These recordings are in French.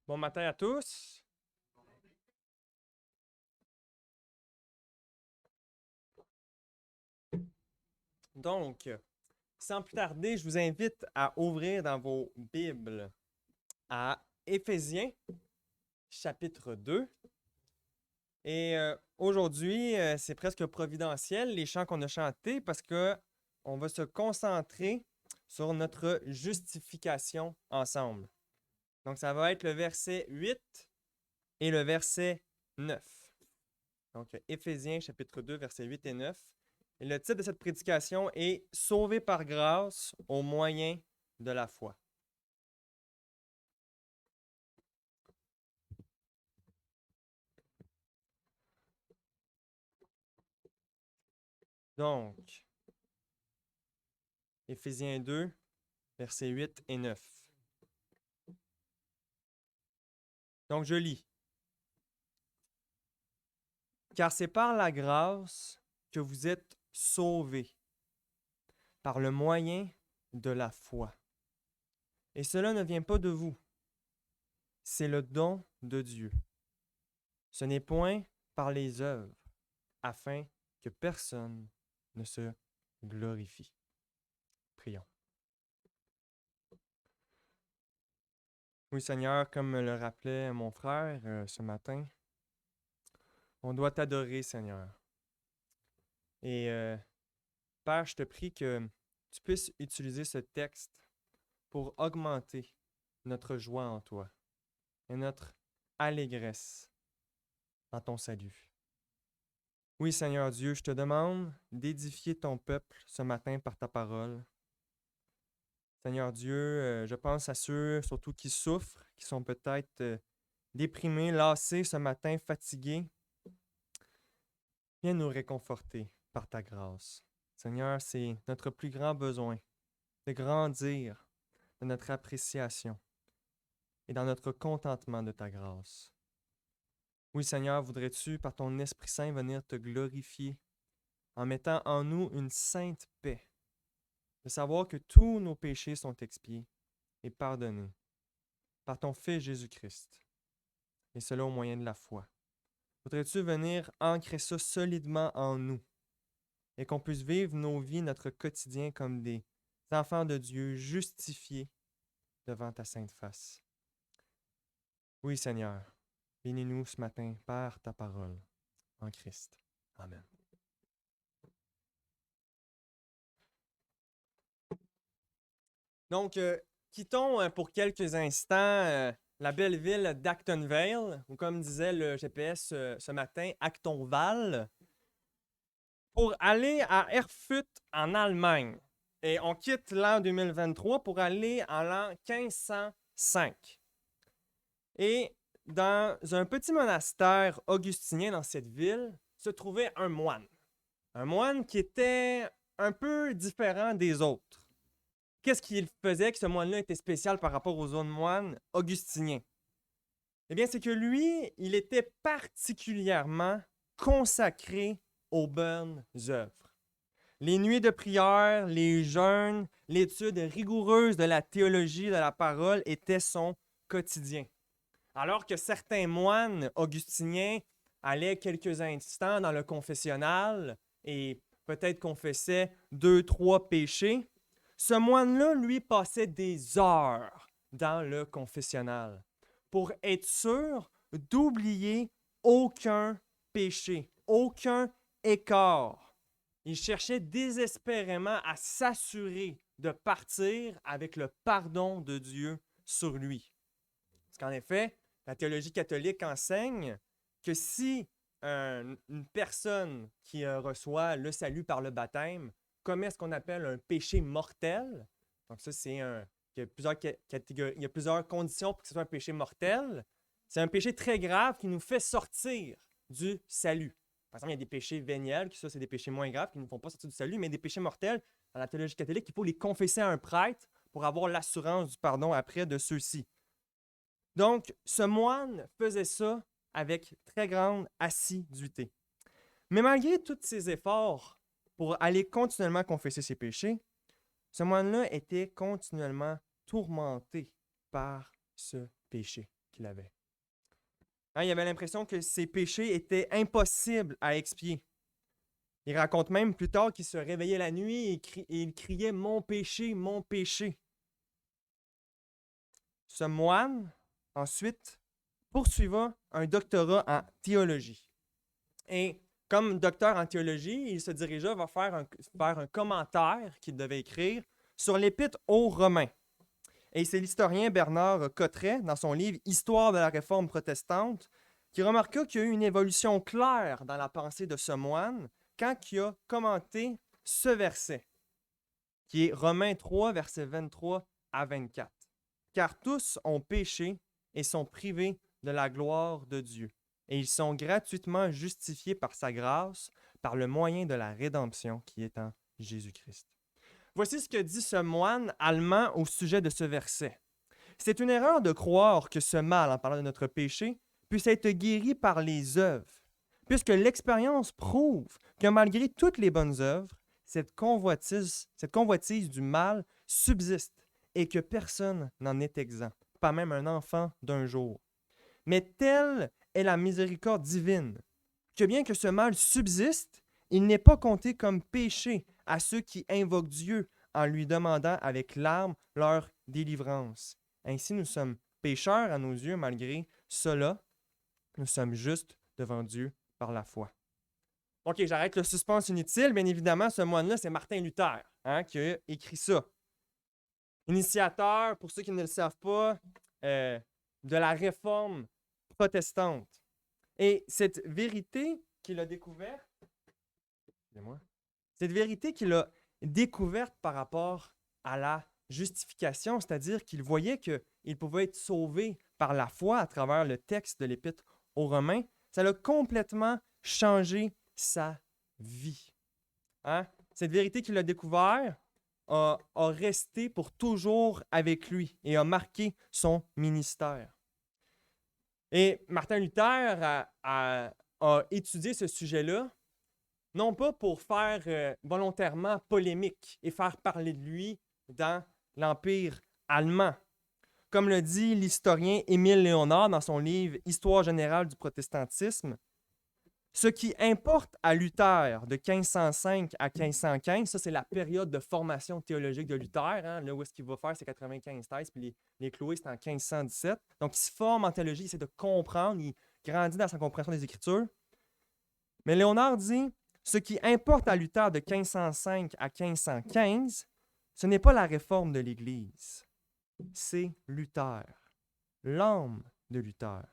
Bon matin à tous. Donc, sans plus tarder, je vous invite à ouvrir dans vos Bibles à Éphésiens, chapitre 2. Et aujourd'hui, c'est presque providentiel les chants qu'on a chantés parce que on va se concentrer sur notre justification ensemble. Donc, ça va être le verset 8 et le verset 9. Donc, Éphésiens chapitre 2, versets 8 et 9. Et le titre de cette prédication est Sauvé par grâce au moyen de la foi. Donc, Éphésiens 2, versets 8 et 9. Donc, je lis. Car c'est par la grâce que vous êtes sauvés, par le moyen de la foi. Et cela ne vient pas de vous, c'est le don de Dieu. Ce n'est point par les œuvres, afin que personne ne se glorifie. Prions. Oui, Seigneur, comme me le rappelait mon frère ce matin, on doit t'adorer, Seigneur. Et Père, je te prie que tu puisses utiliser ce texte pour augmenter notre joie en toi et notre allégresse en ton salut. Oui, Seigneur Dieu, je te demande d'édifier ton peuple ce matin par ta parole. Seigneur Dieu, je pense à ceux surtout qui souffrent, qui sont peut-être déprimés, lassés ce matin, fatigués. Viens nous réconforter par ta grâce. Seigneur, c'est notre plus grand besoin de grandir dans notre appréciation et dans notre contentement de ta grâce. Oui, Seigneur, voudrais-tu, par ton Esprit Saint, venir te glorifier en mettant en nous une sainte paix, de savoir que tous nos péchés sont expiés et pardonnés par ton Fils Jésus-Christ, et cela au moyen de la foi. Voudrais-tu venir ancrer ça solidement en nous et qu'on puisse vivre nos vies, notre quotidien comme des enfants de Dieu justifiés devant ta sainte face. Oui, Seigneur, bénis-nous ce matin par ta parole en Christ. Amen. Donc, quittons pour quelques instants la belle ville d'Acton Vale, ou comme disait le GPS ce matin, Actonval, pour aller à Erfurt en Allemagne. Et on quitte l'an 2023 pour aller en l'an 1505. Et dans un petit monastère augustinien dans cette ville se trouvait un moine. Un moine qui était un peu différent des autres. Qu'est-ce qu'il faisait que ce moine-là était spécial par rapport aux autres moines augustiniens? Eh bien, c'est que lui, il était particulièrement consacré aux bonnes œuvres. Les nuits de prière, les jeûnes, l'étude rigoureuse de la théologie de la parole étaient son quotidien. Alors que certains moines augustiniens allaient quelques instants dans le confessionnal et peut-être confessaient 2, 3 péchés, ce moine-là, lui, passait des heures dans le confessionnal pour être sûr d'oublier aucun péché, aucun écart. Il cherchait désespérément à s'assurer de partir avec le pardon de Dieu sur lui. Parce qu'en effet, la théologie catholique enseigne que si une personne qui reçoit le salut par le baptême commet ce qu'on appelle un péché mortel, donc ça c'est il y a plusieurs catégories, il y a plusieurs conditions pour que ce soit un péché mortel, c'est un péché très grave qui nous fait sortir du salut. Par exemple, il y a des péchés véniels, qui ça c'est des péchés moins graves qui ne nous font pas sortir du salut, mais des péchés mortels, dans la théologie catholique, il faut les confesser à un prêtre pour avoir l'assurance du pardon après de ceux-ci. Donc, ce moine faisait ça avec très grande assiduité. Mais malgré tous ses efforts pour aller continuellement confesser ses péchés, ce moine-là était continuellement tourmenté par ce péché. qu'il avait. Hein, il avait l'impression que ses péchés étaient impossibles à expier. Il raconte même plus tard qu'il se réveillait la nuit et il criait « Mon péché, mon péché ». Ce moine, ensuite, poursuivra un doctorat en théologie. Et comme docteur en théologie, il se dirigea vers faire un commentaire qu'il devait écrire sur l'Épître aux Romains. Et c'est l'historien Bernard Cotteret, dans son livre Histoire de la Réforme protestante, qui remarqua qu'il y a eu une évolution claire dans la pensée de ce moine quand il a commenté ce verset, qui est Romains 3, versets 23 à 24. Car tous ont péché et sont privés de la gloire de Dieu, et ils sont gratuitement justifiés par sa grâce, par le moyen de la rédemption qui est en Jésus-Christ. Voici ce que dit ce moine allemand au sujet de ce verset. C'est une erreur de croire que ce mal, en parlant de notre péché, puisse être guéri par les œuvres, puisque l'expérience prouve que malgré toutes les bonnes œuvres, cette convoitise du mal subsiste et que personne n'en est exempt, pas même un enfant d'un jour. Mais telle est la miséricorde divine, que bien que ce mal subsiste, il n'est pas compté comme péché à ceux qui invoquent Dieu en lui demandant avec larmes leur délivrance. Ainsi, nous sommes pécheurs à nos yeux, malgré cela, nous sommes justes devant Dieu par la foi. OK, j'arrête le suspense inutile. Bien évidemment, ce moine-là, c'est Martin Luther qui a écrit ça. Initiateur, pour ceux qui ne le savent pas, de la réforme protestante. Et cette vérité qu'il a découverte, par rapport à la justification, c'est-à-dire qu'il voyait qu'il pouvait être sauvé par la foi à travers le texte de l'Épître aux Romains, ça l'a complètement changé sa vie. Hein? Cette vérité qu'il a découverte a resté pour toujours avec lui et a marqué son ministère. Et Martin Luther a étudié ce sujet-là, non pas pour faire volontairement polémique et faire parler de lui dans l'Empire allemand. Comme le dit l'historien Émile Léonard dans son livre Histoire générale du protestantisme, ce qui importe à Luther de 1505 à 1515, ça c'est la période de formation théologique de Luther, hein, là où est-ce qu'il va faire ses 95 thèses, puis les clouer, c'est en 1517. Donc il se forme en théologie, il essaie de comprendre, il grandit dans sa compréhension des Écritures. Mais Léonard dit, ce qui importe à Luther de 1505 à 1515, ce n'est pas la réforme de l'Église, c'est Luther, l'âme de Luther,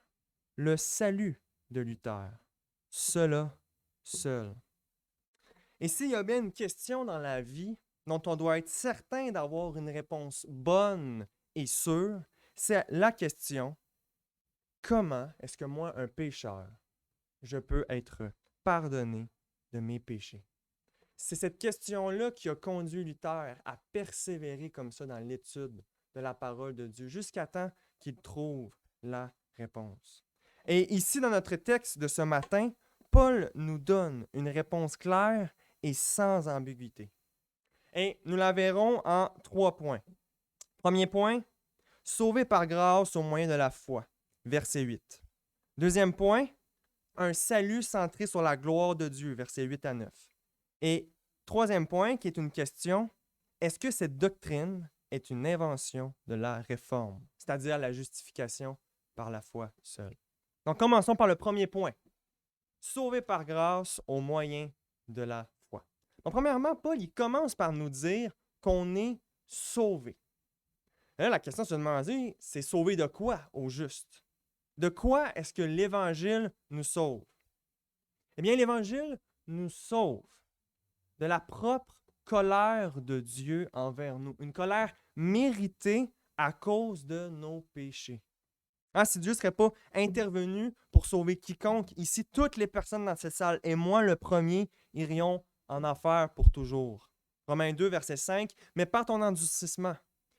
le salut de Luther. Cela seul. Et s'il y a bien une question dans la vie dont on doit être certain d'avoir une réponse bonne et sûre, c'est la question: comment est-ce que moi, un pécheur, je peux être pardonné de mes péchés? C'est cette question-là qui a conduit Luther à persévérer comme ça dans l'étude de la parole de Dieu jusqu'à temps qu'il trouve la réponse. Et ici, dans notre texte de ce matin, Paul nous donne une réponse claire et sans ambiguïté. Et nous la verrons en 3 points. Premier point, sauvé par grâce au moyen de la foi, verset 8. Deuxième point, un salut centré sur la gloire de Dieu, versets 8 à 9. Et troisième point, qui est une question, est-ce que cette doctrine est une invention de la réforme, c'est-à-dire la justification par la foi seule? Donc, commençons par le premier point. Sauvé par grâce au moyen de la foi. Donc, premièrement, Paul, il commence par nous dire qu'on est sauvé. Et là, la question se demande, c'est sauvé de quoi au juste? De quoi est-ce que l'Évangile nous sauve? Eh bien, l'Évangile nous sauve de la propre colère de Dieu envers nous. Une colère méritée à cause de nos péchés. Hein, si Dieu ne serait pas intervenu pour sauver quiconque, ici, toutes les personnes dans cette salle, et moi le premier, irions en enfer pour toujours. Romains 2, verset 5. Mais par ton endurcissement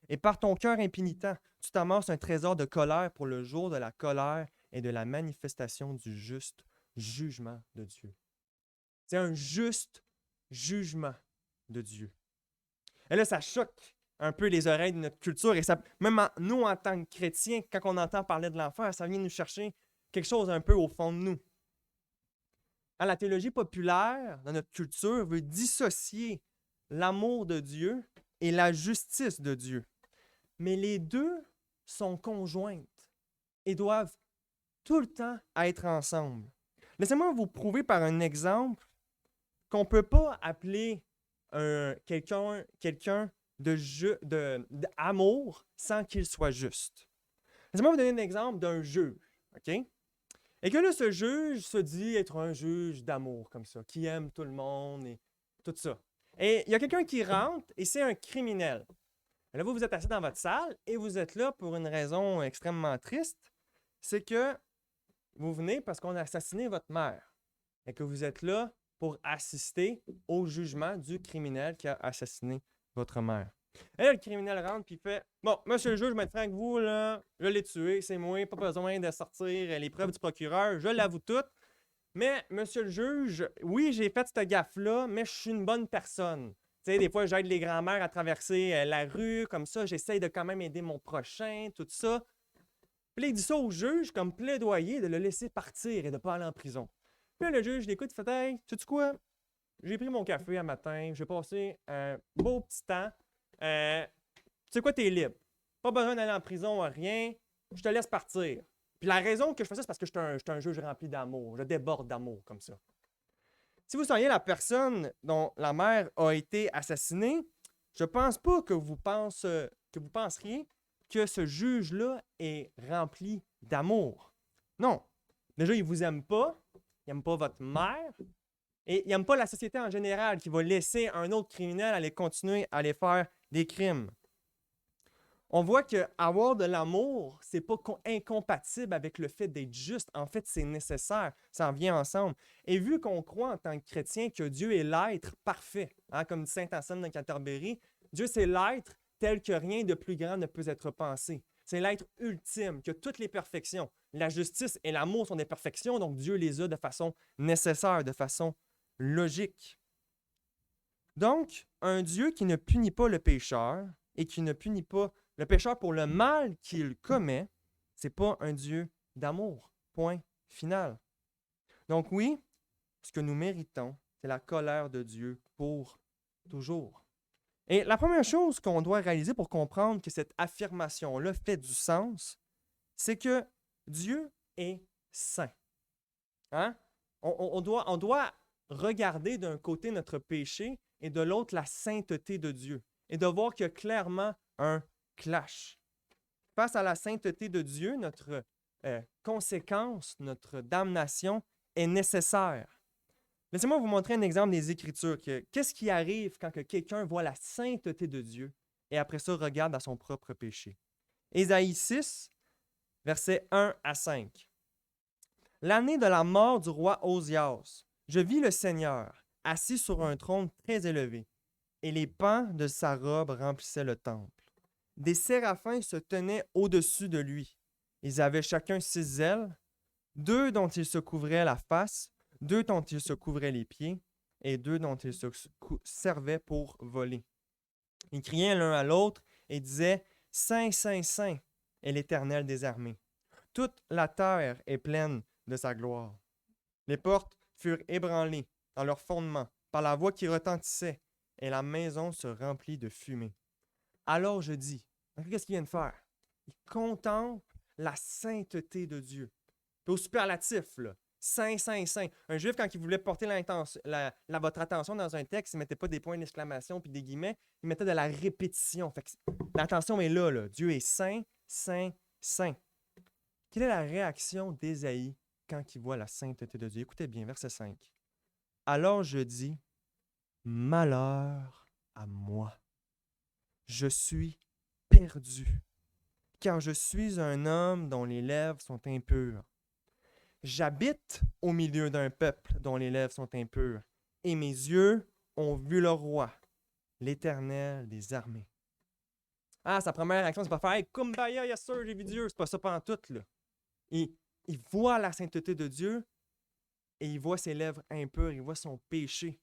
et par ton cœur impénitent, tu t'amasses un trésor de colère pour le jour de la colère et de la manifestation du juste jugement de Dieu. C'est un juste jugement de Dieu. Et là, ça choque un peu les oreilles de notre culture. Et ça, même nous, en tant que chrétiens, quand on entend parler de l'enfer, ça vient nous chercher quelque chose un peu au fond de nous. La théologie populaire, dans notre culture, veut dissocier l'amour de Dieu et la justice de Dieu. Mais les deux sont conjointes et doivent tout le temps être ensemble. Laissez-moi vous prouver par un exemple qu'on ne peut pas appeler quelqu'un d'amour sans qu'il soit juste. Laissez-moi vous donner un exemple d'un juge, OK? Et que là, ce juge se dit être un juge d'amour, comme ça, qui aime tout le monde et tout ça. Et il y a quelqu'un qui rentre et c'est un criminel. Et là, vous êtes assis dans votre salle et vous êtes là pour une raison extrêmement triste, c'est que vous venez parce qu'on a assassiné votre mère et que vous êtes là pour assister au jugement du criminel qui a assassiné votre mère. Et là, le criminel rentre et fait « Bon, monsieur le juge, je vais être franc avec vous, là, je l'ai tué, c'est moi, pas besoin de sortir les preuves du procureur, je l'avoue toutes. Mais, monsieur le juge, oui, j'ai fait cette gaffe-là, mais je suis une bonne personne. Tu sais, des fois, j'aide les grands-mères à traverser la rue, comme ça, j'essaye de quand même aider mon prochain, tout ça. » Puis là, il dit ça au juge comme plaidoyer de le laisser partir et de ne pas aller en prison. Puis là, le juge l'écoute, il fait « Hey, sais-tu quoi? J'ai pris mon café un matin, j'ai passé un beau petit temps. Tu sais quoi, t'es libre. Pas besoin d'aller en prison, rien. Je te laisse partir. » Puis la raison que je fais ça, c'est parce que je suis un juge rempli d'amour. Je déborde d'amour comme ça. Si vous seriez la personne dont la mère a été assassinée, je pense pas que vous penseriez que ce juge-là est rempli d'amour. Non. Déjà, il vous aime pas. Il n'aime pas votre mère. Et il n'aime pas la société en général qui va laisser un autre criminel aller continuer à aller faire des crimes. On voit qu'avoir de l'amour, c'est pas incompatible avec le fait d'être juste. En fait, c'est nécessaire. Ça en vient ensemble. Et vu qu'on croit en tant que chrétien que Dieu est l'être parfait, comme dit saint Anselme de Canterbury, Dieu c'est l'être tel que rien de plus grand ne peut être pensé. C'est l'être ultime, qui a toutes les perfections. La justice et l'amour sont des perfections, donc Dieu les a de façon nécessaire, de façon logique. Donc, un Dieu qui ne punit pas le pécheur et qui ne punit pas le pécheur pour le mal qu'il commet, c'est pas un Dieu d'amour. Point final. Donc oui, ce que nous méritons, c'est la colère de Dieu pour toujours. Et la première chose qu'on doit réaliser pour comprendre que cette affirmation-là fait du sens, c'est que Dieu est saint. Hein? On doit regarder d'un côté notre péché et de l'autre la sainteté de Dieu et de voir qu'il y a clairement un clash. Face à la sainteté de Dieu, notre conséquence, notre damnation est nécessaire. Laissez-moi vous montrer un exemple des Écritures. Qu'est-ce qui arrive quand quelqu'un voit la sainteté de Dieu et après ça regarde à son propre péché? Ésaïe 6, versets 1 à 5. L'année de la mort du roi Osias, je vis le Seigneur assis sur un trône très élevé, et les pans de sa robe remplissaient le temple. Des séraphins se tenaient au-dessus de lui. Ils avaient chacun 6 ailes, 2 dont ils se couvraient la face, 2 dont ils se couvraient les pieds, et 2 dont ils se servaient pour voler. Ils criaient l'un à l'autre et disaient « Saint, Saint, Saint est l'Éternel des armées. Toute la terre est pleine de sa gloire. » Les portes furent ébranlées dans leur fondement par la voix qui retentissait, et la maison se remplit de fumée. Alors je dis, qu'est-ce qu'il vient de faire? Il contemple la sainteté de Dieu. Puis au superlatif, là, saint, saint, saint. Un juif, quand il voulait porter votre attention dans un texte, il ne mettait pas des points d'exclamation puis des guillemets, il mettait de la répétition. Fait que l'attention est là. Dieu est saint, saint, saint. Quelle est la réaction d'Ésaïe quand il voit la sainteté de Dieu? Écoutez bien, verset 5. Alors je dis, malheur à moi. Je suis perdu, car je suis un homme dont les lèvres sont impures. J'habite au milieu d'un peuple dont les lèvres sont impures, et mes yeux ont vu le roi, l'Éternel des armées. Sa première réaction, c'est pas faire hey, « Kumbaya, yes sir, j'ai vu Dieu », c'est pas ça pantoute, là. Il voit la sainteté de Dieu, et il voit ses lèvres impures, il voit son péché.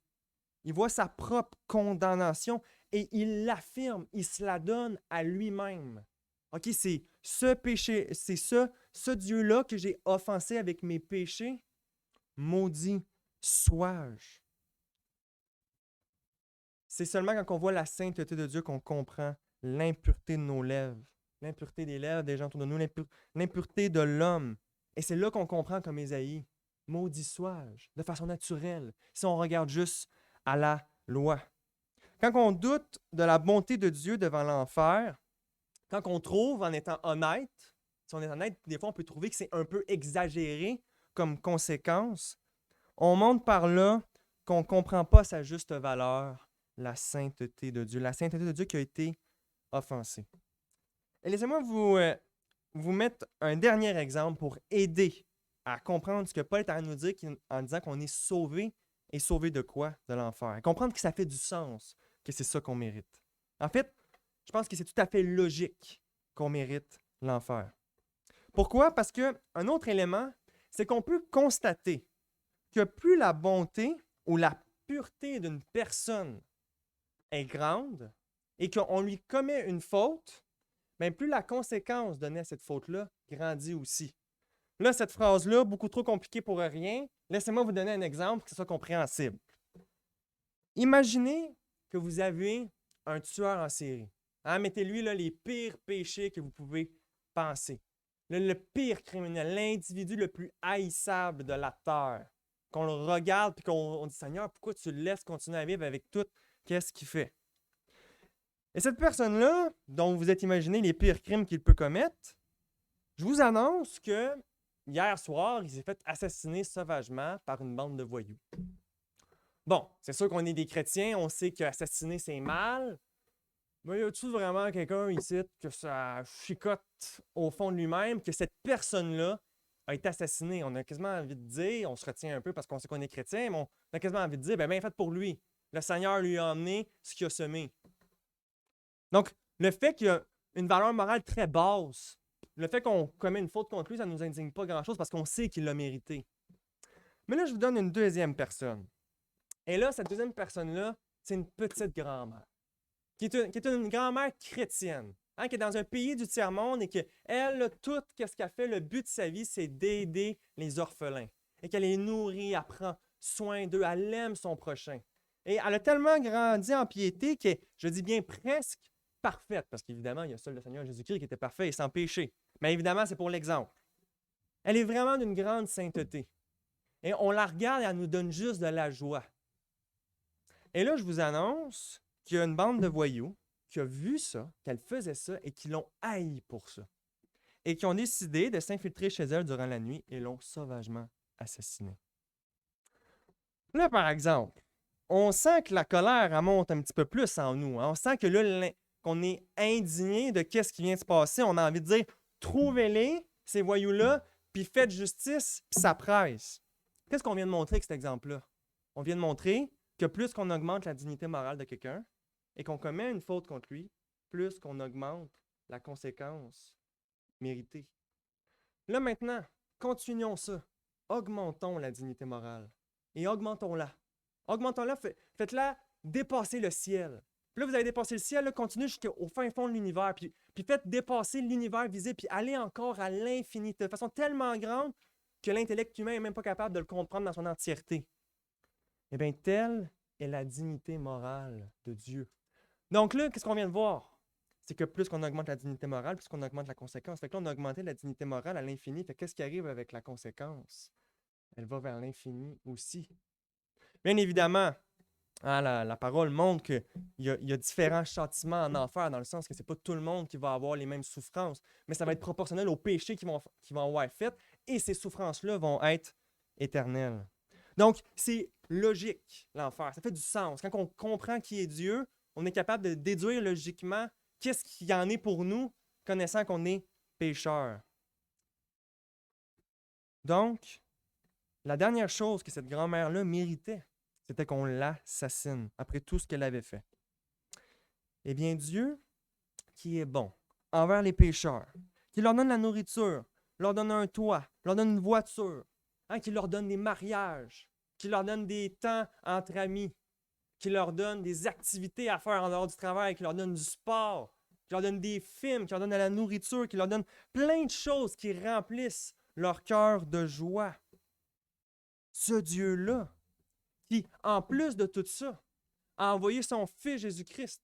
Il voit sa propre condamnation et il l'affirme, il se la donne à lui-même. OK, c'est ce péché, c'est ce Dieu-là que j'ai offensé avec mes péchés. Maudit sois-je. C'est seulement quand on voit la sainteté de Dieu qu'on comprend l'impureté de nos lèvres, l'impureté des lèvres des gens autour de nous, l'impureté de l'homme. Et c'est là qu'on comprend comme Ésaïe, maudit sois-je, de façon naturelle, si on regarde juste à la loi. Quand on doute de la bonté de Dieu devant l'enfer, quand on trouve, en étant honnête, si on est honnête, des fois on peut trouver que c'est un peu exagéré comme conséquence, on montre par là qu'on ne comprend pas sa juste valeur, la sainteté de Dieu, la sainteté de Dieu qui a été offensée. Et laissez-moi vous mettre un dernier exemple pour aider à comprendre ce que Paul est en train de nous dire en disant qu'on est sauvé. Et sauvé de quoi? De l'enfer. Et comprendre que ça fait du sens, que c'est ça qu'on mérite. En fait, je pense que c'est tout à fait logique qu'on mérite l'enfer. Pourquoi? Parce qu'un autre élément, c'est qu'on peut constater que plus la bonté ou la pureté d'une personne est grande et qu'on lui commet une faute, bien plus la conséquence donnée à cette faute-là grandit aussi. Là, cette phrase-là, beaucoup trop compliquée pour rien, laissez-moi vous donner un exemple pour que ce soit compréhensible. Imaginez que vous avez un tueur en série. Mettez-lui là, les pires péchés que vous pouvez penser. Le pire criminel, l'individu le plus haïssable de la terre. Qu'on le regarde et qu'on dit « Seigneur, pourquoi tu le laisses continuer à vivre avec tout? Qu'est-ce qu'il fait? » Et cette personne-là, dont vous êtes imaginé les pires crimes qu'il peut commettre, je vous annonce que hier soir, il s'est fait assassiner sauvagement par une bande de voyous. Bon, c'est sûr qu'on est des chrétiens, on sait qu'assassiner, c'est mal. Mais y a-t-il vraiment quelqu'un ici que ça chicote au fond de lui-même, que cette personne-là a été assassinée? On a quasiment envie de dire, on se retient un peu parce qu'on sait qu'on est chrétien, mais on a quasiment envie de dire, bien fait pour lui. Le Seigneur lui a emmené ce qu'il a semé. Donc, le fait qu'il y a une valeur morale très basse, le fait qu'on commet une faute contre lui, ça ne nous indigne pas grand-chose parce qu'on sait qu'il l'a mérité. Mais là, je vous donne une deuxième personne. Et là, cette deuxième personne-là, c'est une petite grand-mère, qui est une grand-mère chrétienne, qui est dans un pays du tiers-monde et qu'elle, tout ce qu'elle fait, le but de sa vie, c'est d'aider les orphelins. Et qu'elle les nourrit, elle prend soin d'eux, elle aime son prochain. Et elle a tellement grandi en piété qu'elle, je dis bien presque, parfaite, parce qu'évidemment, il y a seul le Seigneur Jésus-Christ qui était parfait et sans péché. Mais évidemment, c'est pour l'exemple. Elle est vraiment d'une grande sainteté. Et on la regarde et elle nous donne juste de la joie. Et là, je vous annonce qu'il y a une bande de voyous qui a vu ça, qu'elle faisait ça et qui l'ont haï pour ça. Et qui ont décidé de s'infiltrer chez elle durant la nuit et l'ont sauvagement assassinée. Là, par exemple, on sent que la colère elle monte un petit peu plus en nous. On sent que là, qu'on est indigné de ce qui vient de se passer. On a envie de dire, trouvez-les, ces voyous-là, puis faites justice, puis ça presse. Qu'est-ce qu'on vient de montrer avec cet exemple-là? On vient de montrer que plus qu'on augmente la dignité morale de quelqu'un et qu'on commet une faute contre lui, plus qu'on augmente la conséquence méritée. Là maintenant, continuons ça. Augmentons la dignité morale et augmentons-la. Augmentons-la, faites-la dépasser le ciel. Puis là, vous allez dépasser le ciel, là, continuez jusqu'au fin fond de l'univers, puis faites dépasser l'univers visible, puis allez encore à l'infini, de façon tellement grande que l'intellect humain n'est même pas capable de le comprendre dans son entièreté. Eh bien, telle est la dignité morale de Dieu. Donc là, qu'est-ce qu'on vient de voir? C'est que plus qu'on augmente la dignité morale, plus qu'on augmente la conséquence. Fait que là, on a augmenté la dignité morale à l'infini. Fait que qu'est-ce qui arrive avec la conséquence? Elle va vers l'infini aussi. Bien évidemment, la parole montre qu'il y a différents châtiments en enfer, dans le sens que ce n'est pas tout le monde qui va avoir les mêmes souffrances, mais ça va être proportionnel aux péchés qu'ils vont avoir fait, et ces souffrances-là vont être éternelles. Donc, c'est logique, l'enfer. Ça fait du sens. Quand on comprend qui est Dieu, on est capable de déduire logiquement qu'est-ce qu'il y en est pour nous, connaissant qu'on est pécheurs. Donc, la dernière chose que cette grand-mère-là méritait, c'était qu'on l'assassine après tout ce qu'elle avait fait. Eh bien, Dieu, qui est bon envers les pécheurs, qui leur donne la nourriture, leur donne un toit, leur donne une voiture, qui leur donne des mariages, qui leur donne des temps entre amis, qui leur donne des activités à faire en dehors du travail, qui leur donne du sport, qui leur donne des films, qui leur donne de la nourriture, qui leur donne plein de choses qui remplissent leur cœur de joie. Ce Dieu-là, qui, en plus de tout ça, a envoyé son Fils Jésus-Christ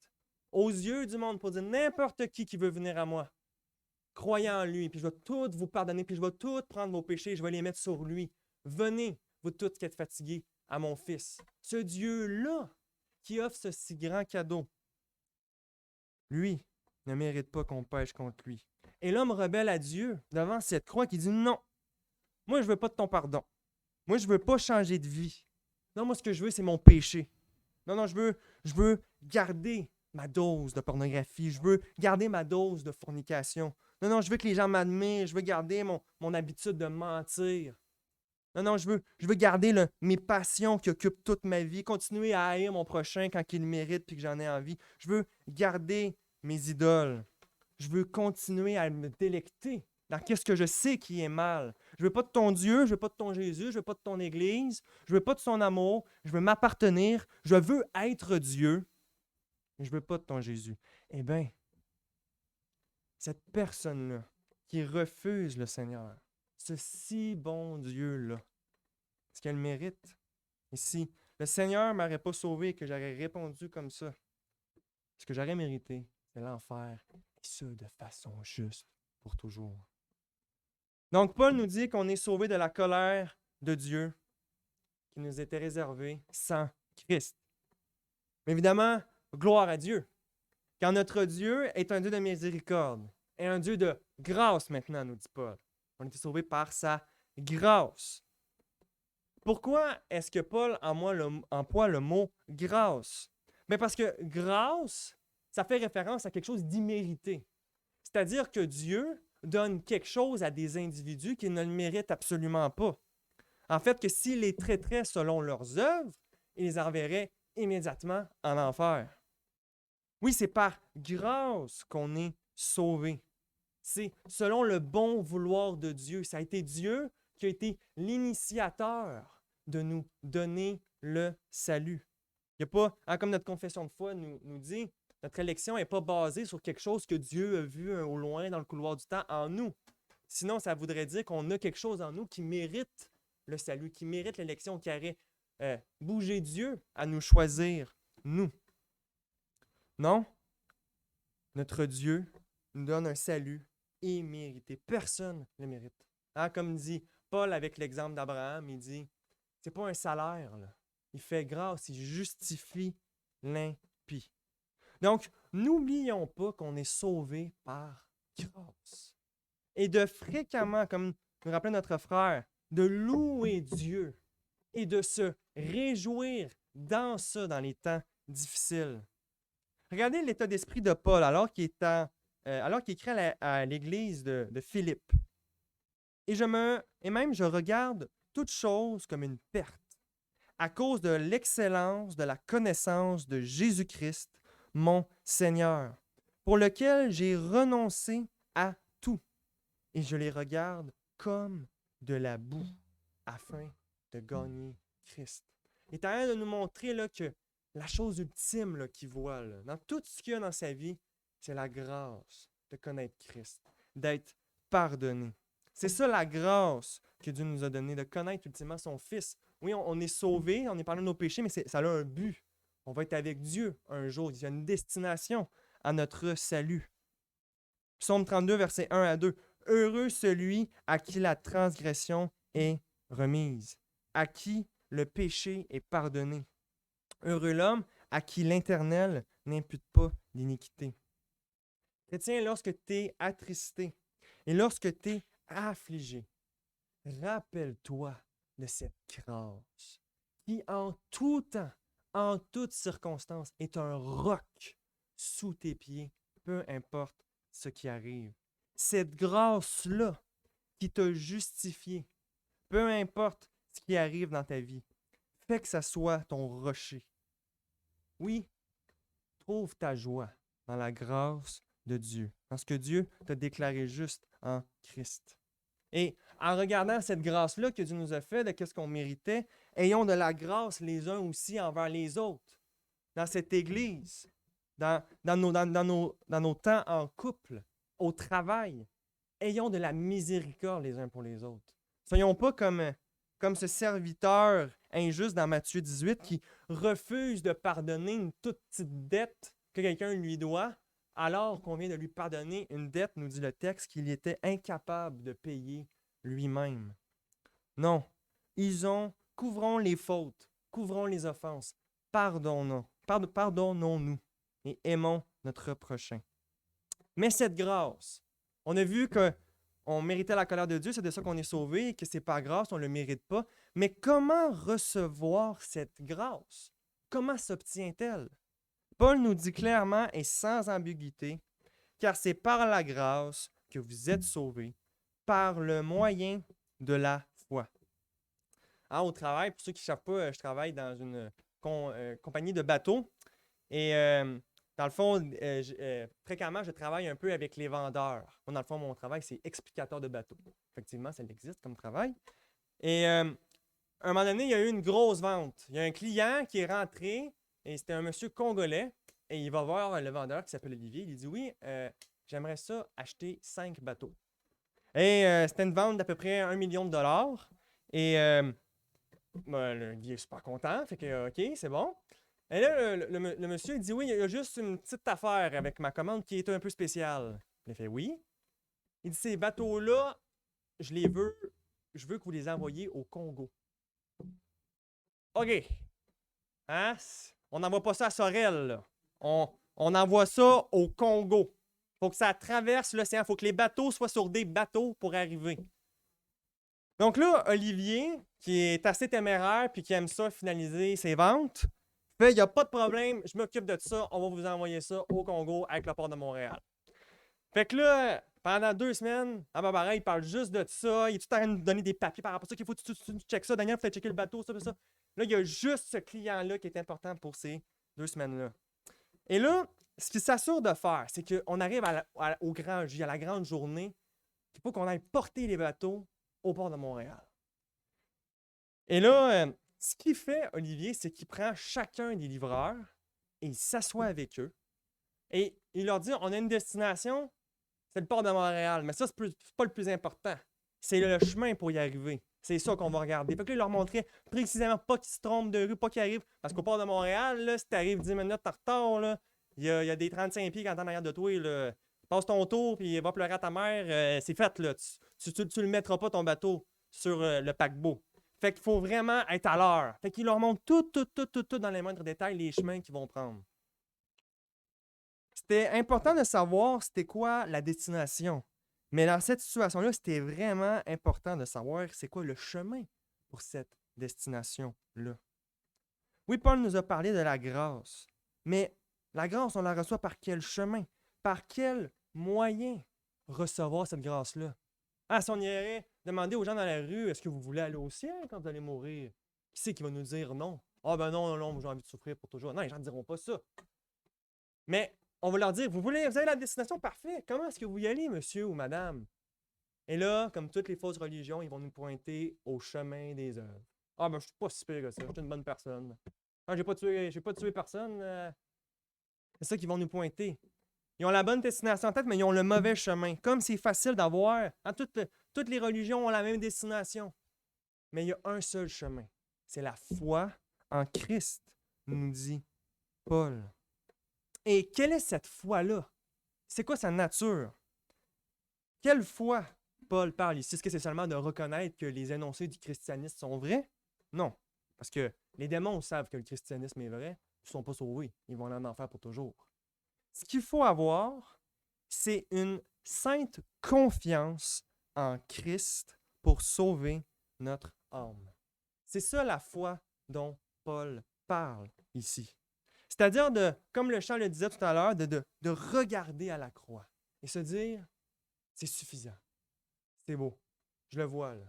aux yeux du monde pour dire n'importe qui veut venir à moi, croyez en lui, puis je vais tout vous pardonner, puis je vais tout prendre vos péchés, je vais les mettre sur lui. Venez, vous tous qui êtes fatigués, à mon Fils. Ce Dieu-là qui offre ce si grand cadeau, lui, ne mérite pas qu'on pêche contre lui. Et l'homme rebelle à Dieu devant cette croix qui dit non, moi je ne veux pas de ton pardon. Moi je ne veux pas changer de vie. Non, moi ce que je veux c'est mon péché. Non, je veux garder ma dose de pornographie. Je veux garder ma dose de fornication. Non, je veux que les gens m'admirent. Je veux garder mon habitude de mentir. Non, je veux garder mes passions qui occupent toute ma vie. Continuer à haïr mon prochain quand il le mérite et que j'en ai envie. Je veux garder mes idoles. Je veux continuer à me délecter dans qu'est-ce que je sais qui est mal. Je veux pas de ton Dieu, je veux pas de ton Jésus, je veux pas de ton Église, je veux pas de son amour, je veux m'appartenir, je veux être Dieu, mais je veux pas de ton Jésus. Eh bien, cette personne-là qui refuse le Seigneur, ce si bon Dieu-là, est-ce qu'elle mérite? Et si le Seigneur ne m'aurait pas sauvé et que j'aurais répondu comme ça, ce que j'aurais mérité, c'est l'enfer, et ce, de façon juste pour toujours. Donc, Paul nous dit qu'on est sauvé de la colère de Dieu qui nous était réservée sans Christ. Mais évidemment, gloire à Dieu, car notre Dieu est un Dieu de miséricorde et un Dieu de grâce maintenant, nous dit Paul. On a été sauvés par sa grâce. Pourquoi est-ce que Paul emploie le mot grâce? Bien parce que grâce, ça fait référence à quelque chose d'immérité. C'est-à-dire que Dieu donne quelque chose à des individus qui ne le méritent absolument pas. En fait, que s'il les traiterait selon leurs œuvres, il les enverrait immédiatement en enfer. Oui, c'est par grâce qu'on est sauvé. C'est selon le bon vouloir de Dieu. Ça a été Dieu qui a été l'initiateur de nous donner le salut. Il n'y a pas, comme notre confession de foi nous dit, notre élection n'est pas basée sur quelque chose que Dieu a vu au loin dans le couloir du temps en nous. Sinon, ça voudrait dire qu'on a quelque chose en nous qui mérite le salut, qui mérite l'élection, qui aurait bougé Dieu à nous choisir, nous. Non, notre Dieu nous donne un salut immérité. Personne ne le mérite. Comme dit Paul avec l'exemple d'Abraham, il dit, c'est pas un salaire, là. Il fait grâce, il justifie l'impie. Donc, n'oublions pas qu'on est sauvé par grâce. Et de fréquemment, comme nous rappelait notre frère, de louer Dieu et de se réjouir dans ça, dans les temps difficiles. Regardez l'état d'esprit de Paul alors qu'il écrit à l'église de Philippe. Et je regarde toute chose comme une perte à cause de l'excellence de la connaissance de Jésus-Christ, mon Seigneur, pour lequel j'ai renoncé à tout. Et je les regarde comme de la boue afin de gagner Christ. Il est en train de nous montrer là, que la chose ultime là, qu'il voit là, dans tout ce qu'il y a dans sa vie, c'est la grâce de connaître Christ, d'être pardonné. C'est ça la grâce que Dieu nous a donnée, de connaître ultimement son Fils. Oui, on est sauvé, on est pardonné de nos péchés, mais ça a un but. On va être avec Dieu un jour. Il y a une destination à notre salut. Psaume 32, versets 1 à 2. Heureux celui à qui la transgression est remise, à qui le péché est pardonné. Heureux l'homme à qui l'Éternel n'impute pas d'iniquité. Chrétien, lorsque tu es attristé et lorsque tu es affligé, rappelle-toi de cette grâce qui, en tout temps, en toutes circonstances, est un roc sous tes pieds, peu importe ce qui arrive. Cette grâce-là qui t'a justifié, peu importe ce qui arrive dans ta vie, fait que ça soit ton rocher. Oui, trouve ta joie dans la grâce de Dieu, parce que Dieu t'a déclaré juste en Christ. Et en regardant cette grâce-là que Dieu nous a fait, de ce qu'on méritait, ayons de la grâce les uns aussi envers les autres. dans cette Église, dans nos temps en couple, au travail. Ayons de la miséricorde les uns pour les autres. Soyons pas comme ce serviteur injuste dans Matthieu 18 qui refuse de pardonner une toute petite dette que quelqu'un lui doit, alors qu'on vient de lui pardonner une dette, nous dit le texte, qu'il était incapable de payer lui-même. Non, couvrons les fautes, couvrons les offenses, pardonnons-nous et aimons notre prochain. Mais cette grâce, on a vu qu'on méritait la colère de Dieu, c'est de ça qu'on est sauvé, et que c'est par grâce, on ne le mérite pas. Mais comment recevoir cette grâce? Comment s'obtient-elle? Paul nous dit clairement et sans ambiguïté, car c'est par la grâce que vous êtes sauvés, par le moyen de la foi. Au travail, pour ceux qui ne savent pas, je travaille dans une compagnie de bateaux. Et dans le fond, fréquemment, je travaille un peu avec les vendeurs. Moi, dans le fond, mon travail, c'est explicateur de bateaux. Effectivement, ça existe comme travail. Et à un moment donné, il y a eu une grosse vente. Il y a un client qui est rentré, et c'était un monsieur congolais, et il va voir le vendeur qui s'appelle Olivier. Il dit, oui, j'aimerais ça acheter 5 bateaux. Et c'était une vente d'à peu près 1 million de dollars. Et Olivier est super content, fait que OK, c'est bon. Et là, le monsieur il dit, oui, il y a juste une petite affaire avec ma commande qui est un peu spéciale. Il fait, oui. Il dit, ces bateaux-là, je veux que vous les envoyiez au Congo. OK. Hein? On n'envoie pas ça à Sorel, là. On envoie ça au Congo. Faut que ça traverse l'océan. Faut que les bateaux soient sur des bateaux pour arriver. Donc là, Olivier, qui est assez téméraire puis qui aime ça finaliser ses ventes, fait, il n'y a pas de problème, je m'occupe de ça, on va vous envoyer ça au Congo avec le port de Montréal. Fait que là, pendant 2 semaines, pareil, il parle juste de ça, il est tout en train de nous donner des papiers par rapport à ça, qu'il faut que tu checkes ça, Daniel, faut checker le bateau, ça. Là, il y a juste ce client-là qui est important pour ces 2 semaines-là. Et là, ce qu'il s'assure de faire, c'est qu'on arrive au grand J, à la grande journée, il faut qu'on aille porter les bateaux au port de Montréal. Et là, ce qu'il fait, Olivier, c'est qu'il prend chacun des livreurs et il s'assoit avec eux. Et il leur dit, on a une destination, c'est le port de Montréal. Mais ça, c'est pas le plus important. C'est le chemin pour y arriver. C'est ça qu'on va regarder. Fait que là, il leur montrait précisément pas qu'ils se trompent de rue, pas qu'ils arrivent. Parce qu'au port de Montréal, là, si tu arrives 10 minutes en retard, là, il y a des 35 pieds quand t'es en arrière de toi. Là. Passe ton tour, puis va pleurer à ta mère. C'est fait, là. Tu le mettras pas, ton bateau, sur le paquebot. Fait qu'il faut vraiment être à l'heure. Fait qu'il leur montre tout dans les moindres détails, les chemins qu'ils vont prendre. C'était important de savoir c'était quoi la destination. Mais dans cette situation-là, c'était vraiment important de savoir c'est quoi le chemin pour cette destination-là. Oui, Paul nous a parlé de la grâce. Mais la grâce, on la reçoit par quel chemin? Par quel moyen recevoir cette grâce-là? Si on irait demander aux gens dans la rue, est-ce que vous voulez aller au ciel quand vous allez mourir? Qui c'est qui va nous dire non? Non, j'ai envie de souffrir pour toujours. Non, les gens ne diront pas ça. Mais on va leur dire, vous avez la destination parfaite. Comment est-ce que vous y allez, monsieur ou madame? Et là, comme toutes les fausses religions, ils vont nous pointer au chemin des œuvres. Je suis pas si pire que ça, je suis une bonne personne. J'ai pas tué personne. C'est ça qu'ils vont nous pointer. Ils ont la bonne destination en tête, mais ils ont le mauvais chemin. Comme c'est facile d'avoir, toutes les religions ont la même destination. Mais il y a un seul chemin. C'est la foi en Christ, nous dit Paul. Et quelle est cette foi-là? C'est quoi sa nature? Quelle foi Paul parle ici? Est-ce que c'est seulement de reconnaître que les énoncés du christianisme sont vrais? Non. Parce que les démons savent que le christianisme est vrai, ils ne sont pas sauvés. Ils vont aller en enfer pour toujours. Ce qu'il faut avoir, c'est une sainte confiance en Christ pour sauver notre âme. C'est ça la foi dont Paul parle ici. C'est-à-dire, comme le chant le disait tout à l'heure, de regarder à la croix et se dire, c'est suffisant, c'est beau, je le vois là.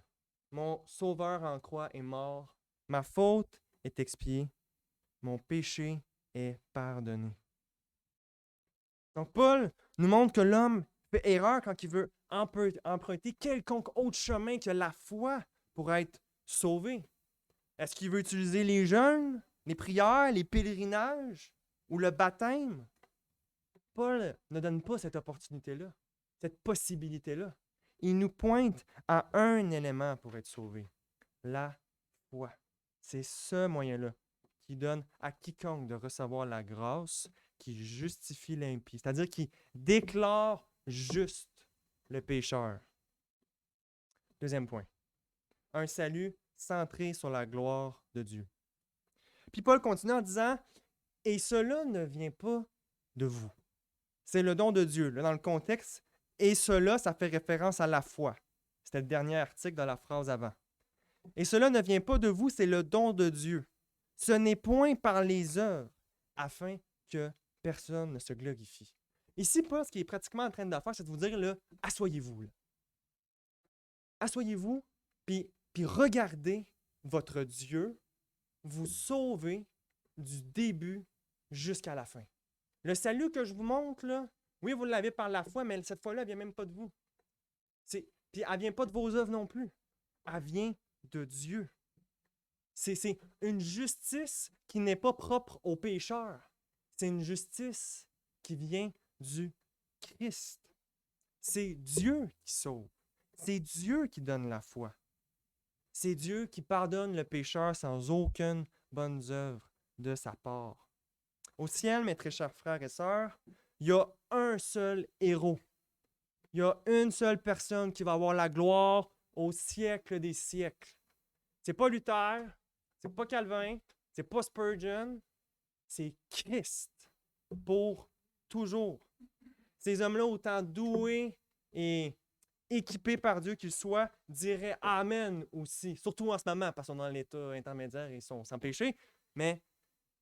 Mon sauveur en croix est mort, ma faute est expiée, mon péché est pardonné. Donc, Paul nous montre que l'homme fait erreur quand il veut emprunter quelconque autre chemin que la foi pour être sauvé. Est-ce qu'il veut utiliser les jeûnes, les prières, les pèlerinages? ou le baptême, Paul ne donne pas cette opportunité-là, cette possibilité-là. Il nous pointe à un élément pour être sauvé, la foi. C'est ce moyen-là qui donne à quiconque de recevoir la grâce, qui justifie l'impie, c'est-à-dire qui déclare juste le pécheur. Deuxième point, un salut centré sur la gloire de Dieu. Puis Paul continue en disant, « Et cela ne vient pas de vous. » C'est le don de Dieu. Là, dans le contexte, « Et cela », ça fait référence à la foi. C'était le dernier article dans la phrase avant. « Et cela ne vient pas de vous, c'est le don de Dieu. Ce n'est point par les œuvres, afin que personne ne se glorifie. » Ici, Paul, ce qu'il est pratiquement en train de faire, c'est de vous dire, là, asseyez-vous. Là. Asseyez-vous, puis regardez votre Dieu vous sauver du début jusqu'à la fin. Le salut que je vous montre, là, oui, vous l'avez par la foi, mais cette fois-là, elle ne vient même pas de vous. Puis elle ne vient pas de vos œuvres non plus. Elle vient de Dieu. C'est une justice qui n'est pas propre aux pécheurs. C'est une justice qui vient du Christ. C'est Dieu qui sauve. C'est Dieu qui donne la foi. C'est Dieu qui pardonne le pécheur sans aucune bonne œuvre de sa part. Au ciel, mes très chers frères et sœurs, il y a un seul héros. Il y a une seule personne qui va avoir la gloire au siècle des siècles. C'est pas Luther, c'est pas Calvin, c'est pas Spurgeon, c'est Christ pour toujours. Ces hommes-là, autant doués et équipés par Dieu qu'ils soient, diraient Amen aussi, surtout en ce moment, parce qu'on est dans l'état intermédiaire et ils sont sans péché, mais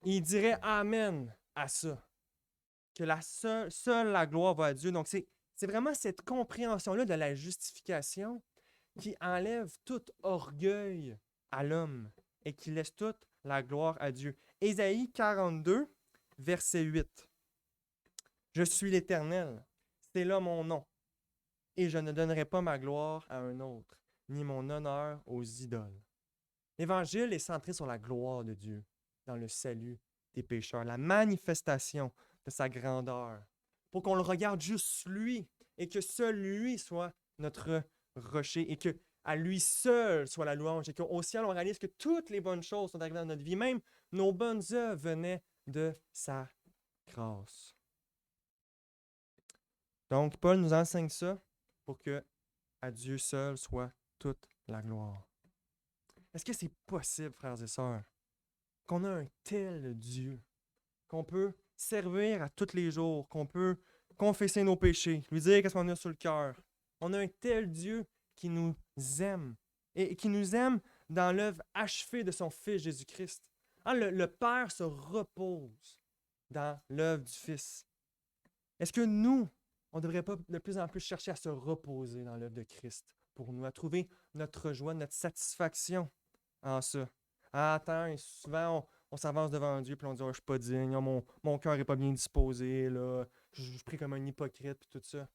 ils diraient Amen à ça, que seule la gloire va à Dieu. Donc, c'est vraiment cette compréhension-là de la justification qui enlève tout orgueil à l'homme et qui laisse toute la gloire à Dieu. Ésaïe 42, verset 8. « Je suis l'Éternel, c'est là mon nom, et je ne donnerai pas ma gloire à un autre, ni mon honneur aux idoles. » L'Évangile est centré sur la gloire de Dieu, dans le salut des pécheurs, la manifestation de sa grandeur, pour qu'on le regarde juste lui, et que seul lui soit notre rocher, et que à lui seul soit la louange, et qu'au ciel, on réalise que toutes les bonnes choses sont arrivées dans notre vie, même nos bonnes œuvres venaient de sa grâce. Donc, Paul nous enseigne ça pour que à Dieu seul soit toute la gloire. Est-ce que c'est possible, frères et sœurs, qu'on a un tel Dieu, qu'on peut servir à tous les jours, qu'on peut confesser nos péchés, lui dire qu'est-ce qu'on a sur le cœur? On a un tel Dieu qui nous aime et qui nous aime dans l'œuvre achevée de son Fils Jésus-Christ. Hein, le Père se repose dans l'œuvre du Fils. Est-ce que nous, on ne devrait pas de plus en plus chercher à se reposer dans l'œuvre de Christ pour nous, à trouver notre joie, notre satisfaction en ça? Ah, attends, et souvent, on s'avance devant Dieu puis on dit oh, « je ne suis pas digne, oh, mon cœur n'est pas bien disposé, là, je prie comme un hypocrite » puis tout ça.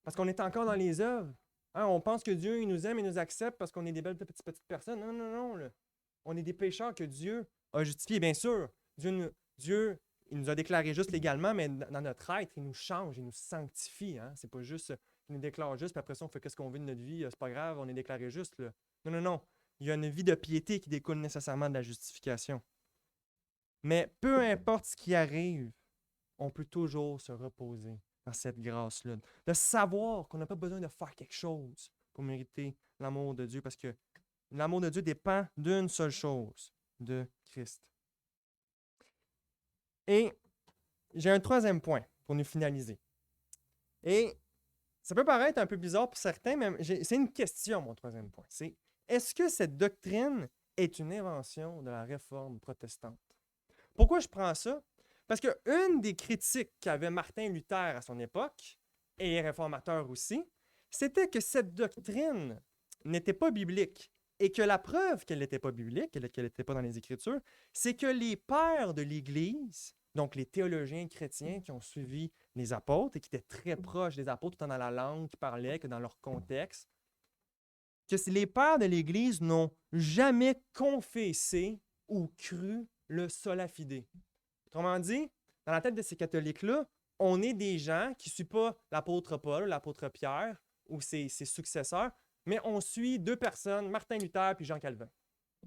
Parce qu'on est encore dans les œuvres. Hein, on pense que Dieu il nous aime et nous accepte parce qu'on est des belles petites personnes. Non, non, non. Là. On est des pécheurs que Dieu a justifiés. Bien sûr, Dieu il nous a déclarés justes légalement, mais dans notre être, il nous change, il nous sanctifie. Hein? C'est pas juste qu'il nous déclare juste, puis après ça, on fait ce qu'on veut de notre vie. C'est pas grave, on est déclaré juste. Là. Non, non, non. Il y a une vie de piété qui découle nécessairement de la justification. Mais peu importe ce qui arrive, on peut toujours se reposer dans cette grâce-là. De savoir qu'on n'a pas besoin de faire quelque chose pour mériter l'amour de Dieu, parce que l'amour de Dieu dépend d'une seule chose, de Christ. Et j'ai un troisième point pour nous finaliser. Et ça peut paraître un peu bizarre pour certains, mais c'est une question, mon troisième point. C'est, est-ce que cette doctrine est une invention de la Réforme protestante? Pourquoi je prends ça? Parce qu'une des critiques qu'avait Martin Luther à son époque, et les réformateurs aussi, c'était que cette doctrine n'était pas biblique. Et que la preuve qu'elle n'était pas biblique, qu'elle n'était pas dans les Écritures, c'est que les pères de l'Église, donc les théologiens chrétiens qui ont suivi les apôtres et qui étaient très proches des apôtres, tant dans la langue qu'ils parlaient que dans leur contexte, que les pères de l'Église n'ont jamais confessé ou cru le sola fide. Autrement dit, dans la tête de ces catholiques-là, on est des gens qui ne suivent pas l'apôtre Paul, l'apôtre Pierre ou ses successeurs, mais on suit deux personnes, Martin Luther et Jean Calvin.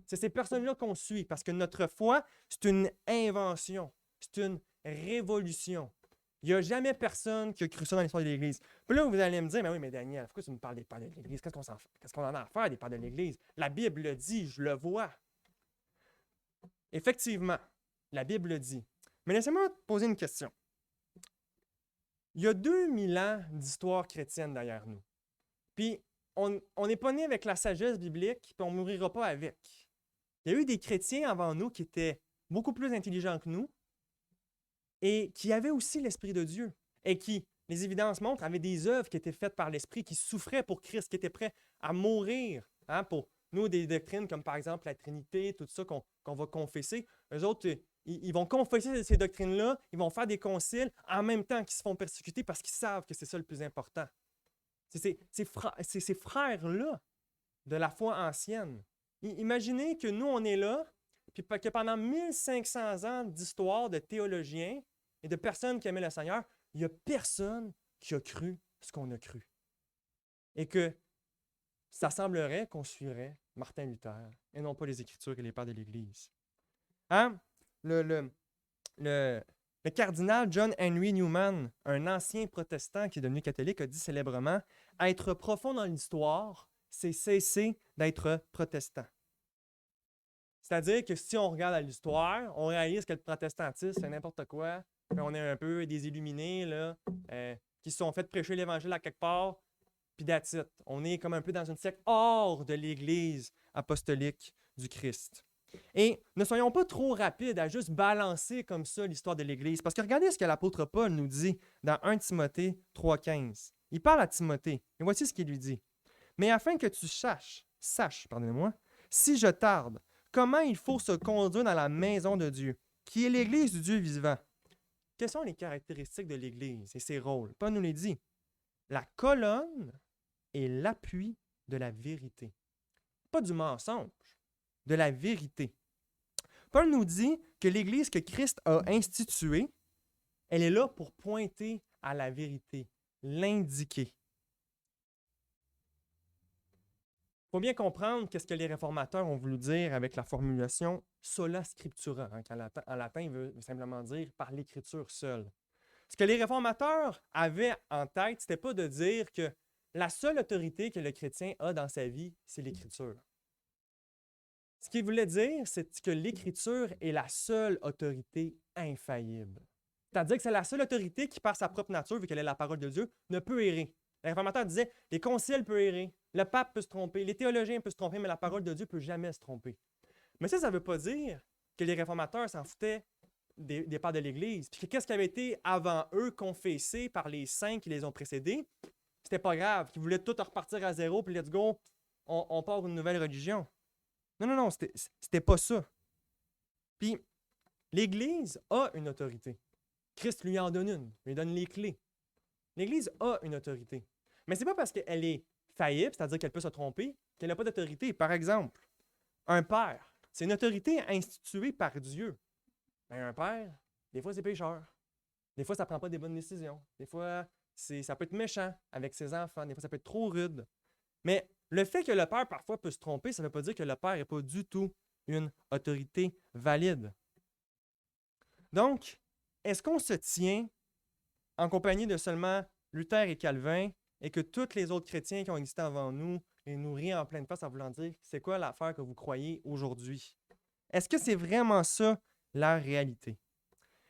C'est ces personnes-là qu'on suit parce que notre foi, c'est une invention, c'est une révolution. Il n'y a jamais personne qui a cru ça dans l'histoire de l'Église. Puis là, vous allez me dire, mais oui, mais Daniel, pourquoi tu me parles des pères de l'Église? Qu'est-ce qu'on en a à faire des pères de l'Église? La Bible le dit, je le vois. Effectivement, la Bible le dit. Mais laissez-moi poser une question. Il y a 2000 ans d'histoire chrétienne derrière nous. Puis, on n'est pas né avec la sagesse biblique, puis on ne mourira pas avec. Il y a eu des chrétiens avant nous qui étaient beaucoup plus intelligents que nous et qui avaient aussi l'Esprit de Dieu et qui, les évidences montrent, avaient des œuvres qui étaient faites par l'Esprit, qui souffraient pour Christ, qui étaient prêts à mourir pour nous, des doctrines comme par exemple la Trinité, tout ça qu'on va confesser. Eux autres, ils vont confesser ces doctrines-là, ils vont faire des conciles en même temps qu'ils se font persécuter parce qu'ils savent que c'est ça le plus important. C'est ces frères-là de la foi ancienne. Imaginez que nous, on est là, puis que pendant 1500 ans d'histoire de théologiens et de personnes qui aimaient le Seigneur, il n'y a personne qui a cru ce qu'on a cru. Et que ça semblerait qu'on suivrait Martin Luther et non pas les Écritures et les pères de l'Église. Hein? Le cardinal John Henry Newman, un ancien protestant qui est devenu catholique, a dit célèbrement « Être profond dans l'histoire, c'est cesser d'être protestant. » C'est-à-dire que si on regarde à l'histoire, on réalise que le protestantisme, c'est n'importe quoi. On est un peu des illuminés là, qui se sont fait prêcher l'Évangile à quelque part, puis that's it. On est comme un peu dans une secte hors de l'Église apostolique du Christ. Et ne soyons pas trop rapides à juste balancer comme ça l'histoire de l'Église. Parce que regardez ce que l'apôtre Paul nous dit dans 1 Timothée 3,15. Il parle à Timothée, et voici ce qu'il lui dit. « Mais afin que tu saches, si je tarde, comment il faut se conduire dans la maison de Dieu, qui est l'Église du Dieu vivant. » Quelles sont les caractéristiques de l'Église et ses rôles? Paul nous les dit. La colonne et l'appui de la vérité. Pas du mensonge, de la vérité. Paul nous dit que l'Église que Christ a instituée, elle est là pour pointer à la vérité, l'indiquer. Il faut bien comprendre qu'est-ce que les réformateurs ont voulu dire avec la formulation « sola scriptura », en latin, il veut simplement dire « par l'Écriture seule ». Ce que les réformateurs avaient en tête, ce n'était pas de dire que la seule autorité que le chrétien a dans sa vie, c'est l'Écriture. Ce qu'ils voulaient dire, c'est que l'Écriture est la seule autorité infaillible. C'est-à-dire que c'est la seule autorité qui, par sa propre nature, vu qu'elle est la parole de Dieu, ne peut errer. Les réformateurs disaient, les conciles peuvent errer, le pape peut se tromper, les théologiens peuvent se tromper, mais la parole de Dieu ne peut jamais se tromper. Mais ça ne veut pas dire que les réformateurs s'en foutaient des pères de l'Église. Puis qu'est-ce qui avait été avant eux confessé par les saints qui les ont précédés? C'était pas grave, qu'ils voulaient tout repartir à zéro, puis let's go, on part une nouvelle religion. Non, c'était pas ça. Puis l'Église a une autorité. Christ lui en donne une, lui donne les clés. L'Église a une autorité. Mais c'est pas parce qu'elle est faillible, c'est-à-dire qu'elle peut se tromper, qu'elle n'a pas d'autorité. Par exemple, un père, c'est une autorité instituée par Dieu. Mais un père, des fois, c'est pécheur. Des fois, ça ne prend pas des bonnes décisions. Des fois, ça peut être méchant avec ses enfants. Des fois, ça peut être trop rude. Mais le fait que le père, parfois, peut se tromper, ça ne veut pas dire que le père n'est pas du tout une autorité valide. Donc, est-ce qu'on se tient en compagnie de seulement Luther et Calvin et que tous les autres chrétiens qui ont existé avant nous les nous rient en pleine face en voulant dire c'est quoi l'affaire que vous croyez aujourd'hui? Est-ce que c'est vraiment ça la réalité?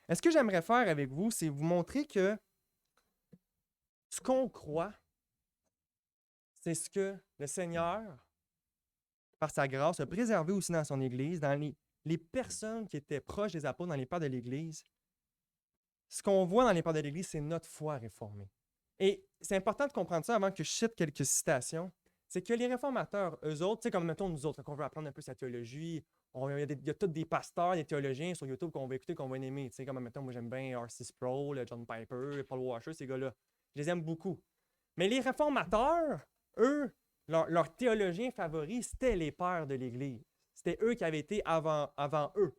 Et ce que j'aimerais faire avec vous, c'est vous montrer que ce qu'on croit, c'est ce que le Seigneur, par sa grâce, a préservé aussi dans son Église, dans les personnes qui étaient proches des apôtres, dans les pères de l'Église. Ce qu'on voit dans les pères de l'Église, c'est notre foi réformée. Et c'est important de comprendre ça avant que je cite quelques citations. C'est que les réformateurs, eux autres, tu sais, comme mettons nous autres, quand on veut apprendre un peu sa théologie, il y a tous des pasteurs, des théologiens sur YouTube qu'on va écouter, qu'on va aimer. Tu sais, comme mettons, moi j'aime bien R.C. Sproul, John Piper, Paul Washer, ces gars-là. Je les aime beaucoup. Mais les réformateurs, eux, leur théologien favori, c'était les pères de l'Église. C'était eux qui avaient été avant eux.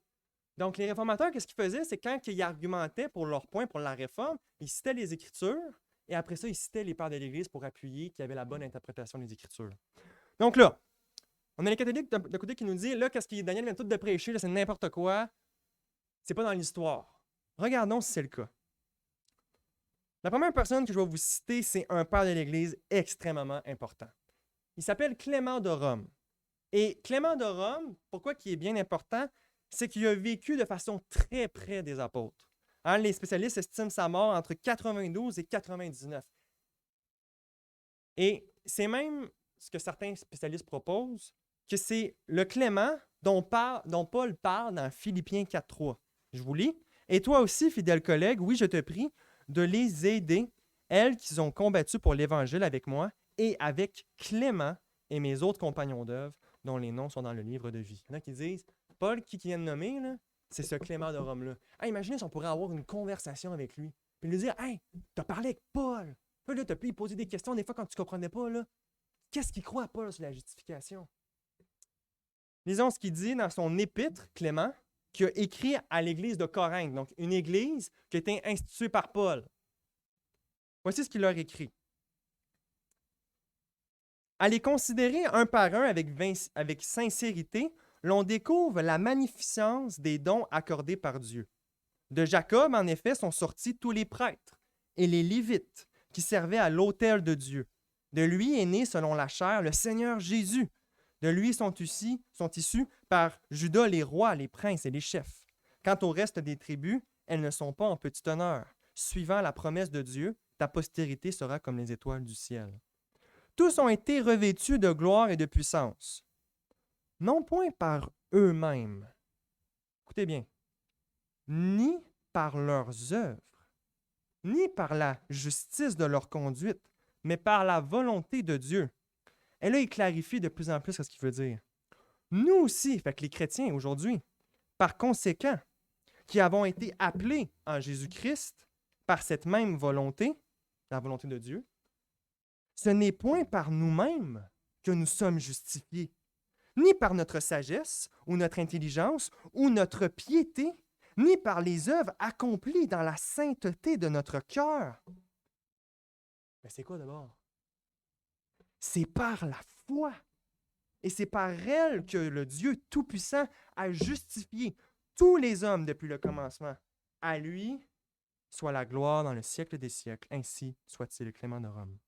Donc, les réformateurs, qu'est-ce qu'ils faisaient? C'est quand ils argumentaient pour leur point, pour la réforme, ils citaient les Écritures, et après ça, ils citaient les pères de l'Église pour appuyer qu'il y avait la bonne interprétation des Écritures. Donc là, on a les catholiques d'un côté qui nous disent, là, qu'est-ce que Daniel vient tout de prêcher, là, c'est n'importe quoi, c'est pas dans l'histoire. Regardons si c'est le cas. La première personne que je vais vous citer, c'est un père de l'Église extrêmement important. Il s'appelle Clément de Rome. Et Clément de Rome, pourquoi il est bien important? C'est qu'il a vécu de façon très près des apôtres. Hein, les spécialistes estiment sa mort entre 92 et 99. Et c'est même ce que certains spécialistes proposent, que c'est le Clément dont Paul parle dans Philippiens 4.3. Je vous lis. « Et toi aussi, fidèle collègue, oui, je te prie de les aider, elles qui ont combattu pour l'Évangile avec moi et avec Clément et mes autres compagnons d'œuvre, dont les noms sont dans le livre de vie. » Il y en a qui disent, Paul, qui vient de nommer, là, c'est ce Clément de Rome-là. Hey, imaginez si on pourrait avoir une conversation avec lui, puis lui dire, hey, t'as parlé avec Paul. Puis là, t'as pu lui poser des questions des fois quand tu ne comprenais pas, là. Qu'est-ce qu'il croit, Paul, sur la justification? Lisons ce qu'il dit dans son épître, Clément, qui a écrit à l'église de Corinthe, donc une église qui a été instituée par Paul. Voici ce qu'il leur écrit. À les considérer un par un avec sincérité, l'on découvre la magnificence des dons accordés par Dieu. De Jacob, en effet, sont sortis tous les prêtres et les Lévites qui servaient à l'autel de Dieu. De lui est né, selon la chair, le Seigneur Jésus. De lui sont issus par Judas les rois, les princes et les chefs. Quant au reste des tribus, elles ne sont pas en petit honneur. Suivant la promesse de Dieu, ta postérité sera comme les étoiles du ciel. Tous ont été revêtus de gloire et de puissance, non point par eux-mêmes, écoutez bien, ni par leurs œuvres, ni par la justice de leur conduite, mais par la volonté de Dieu. Et là, il clarifie de plus en plus ce qu'il veut dire. Nous aussi, fait que les chrétiens aujourd'hui, par conséquent, qui avons été appelés en Jésus-Christ par cette même volonté, la volonté de Dieu, ce n'est point par nous-mêmes que nous sommes justifiés, ni par notre sagesse ou notre intelligence ou notre piété, ni par les œuvres accomplies dans la sainteté de notre cœur. Mais c'est quoi d'abord? C'est par la foi. Et c'est par elle que le Dieu Tout-Puissant a justifié tous les hommes depuis le commencement. À lui soit la gloire dans le siècle des siècles. Ainsi soit-il, Clément de Rome.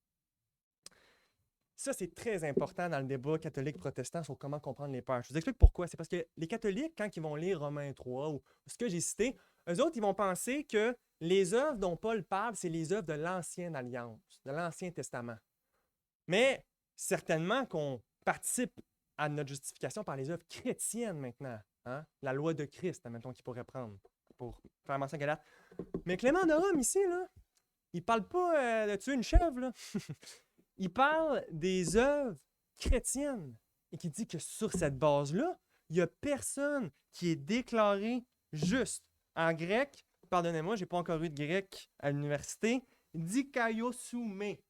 Ça, c'est très important dans le débat catholique-protestant sur comment comprendre les pères. Je vous explique pourquoi. C'est parce que les catholiques, quand ils vont lire Romains 3 ou ce que j'ai cité, eux autres, ils vont penser que les œuvres dont Paul parle, c'est les œuvres de l'Ancienne Alliance, de l'Ancien Testament. Mais certainement qu'on participe à notre justification par les œuvres chrétiennes maintenant. Hein? La loi de Christ, admettons, qu'il pourrait prendre pour faire mention à Galate. Mais Clément de Rome, ici, là, il ne parle pas de tuer une chèvre, là. Il parle des œuvres chrétiennes et qui dit que sur cette base-là, il n'y a personne qui est déclaré juste. En grec, pardonnez-moi, je n'ai pas encore eu de grec à l'université, dikaiosumé,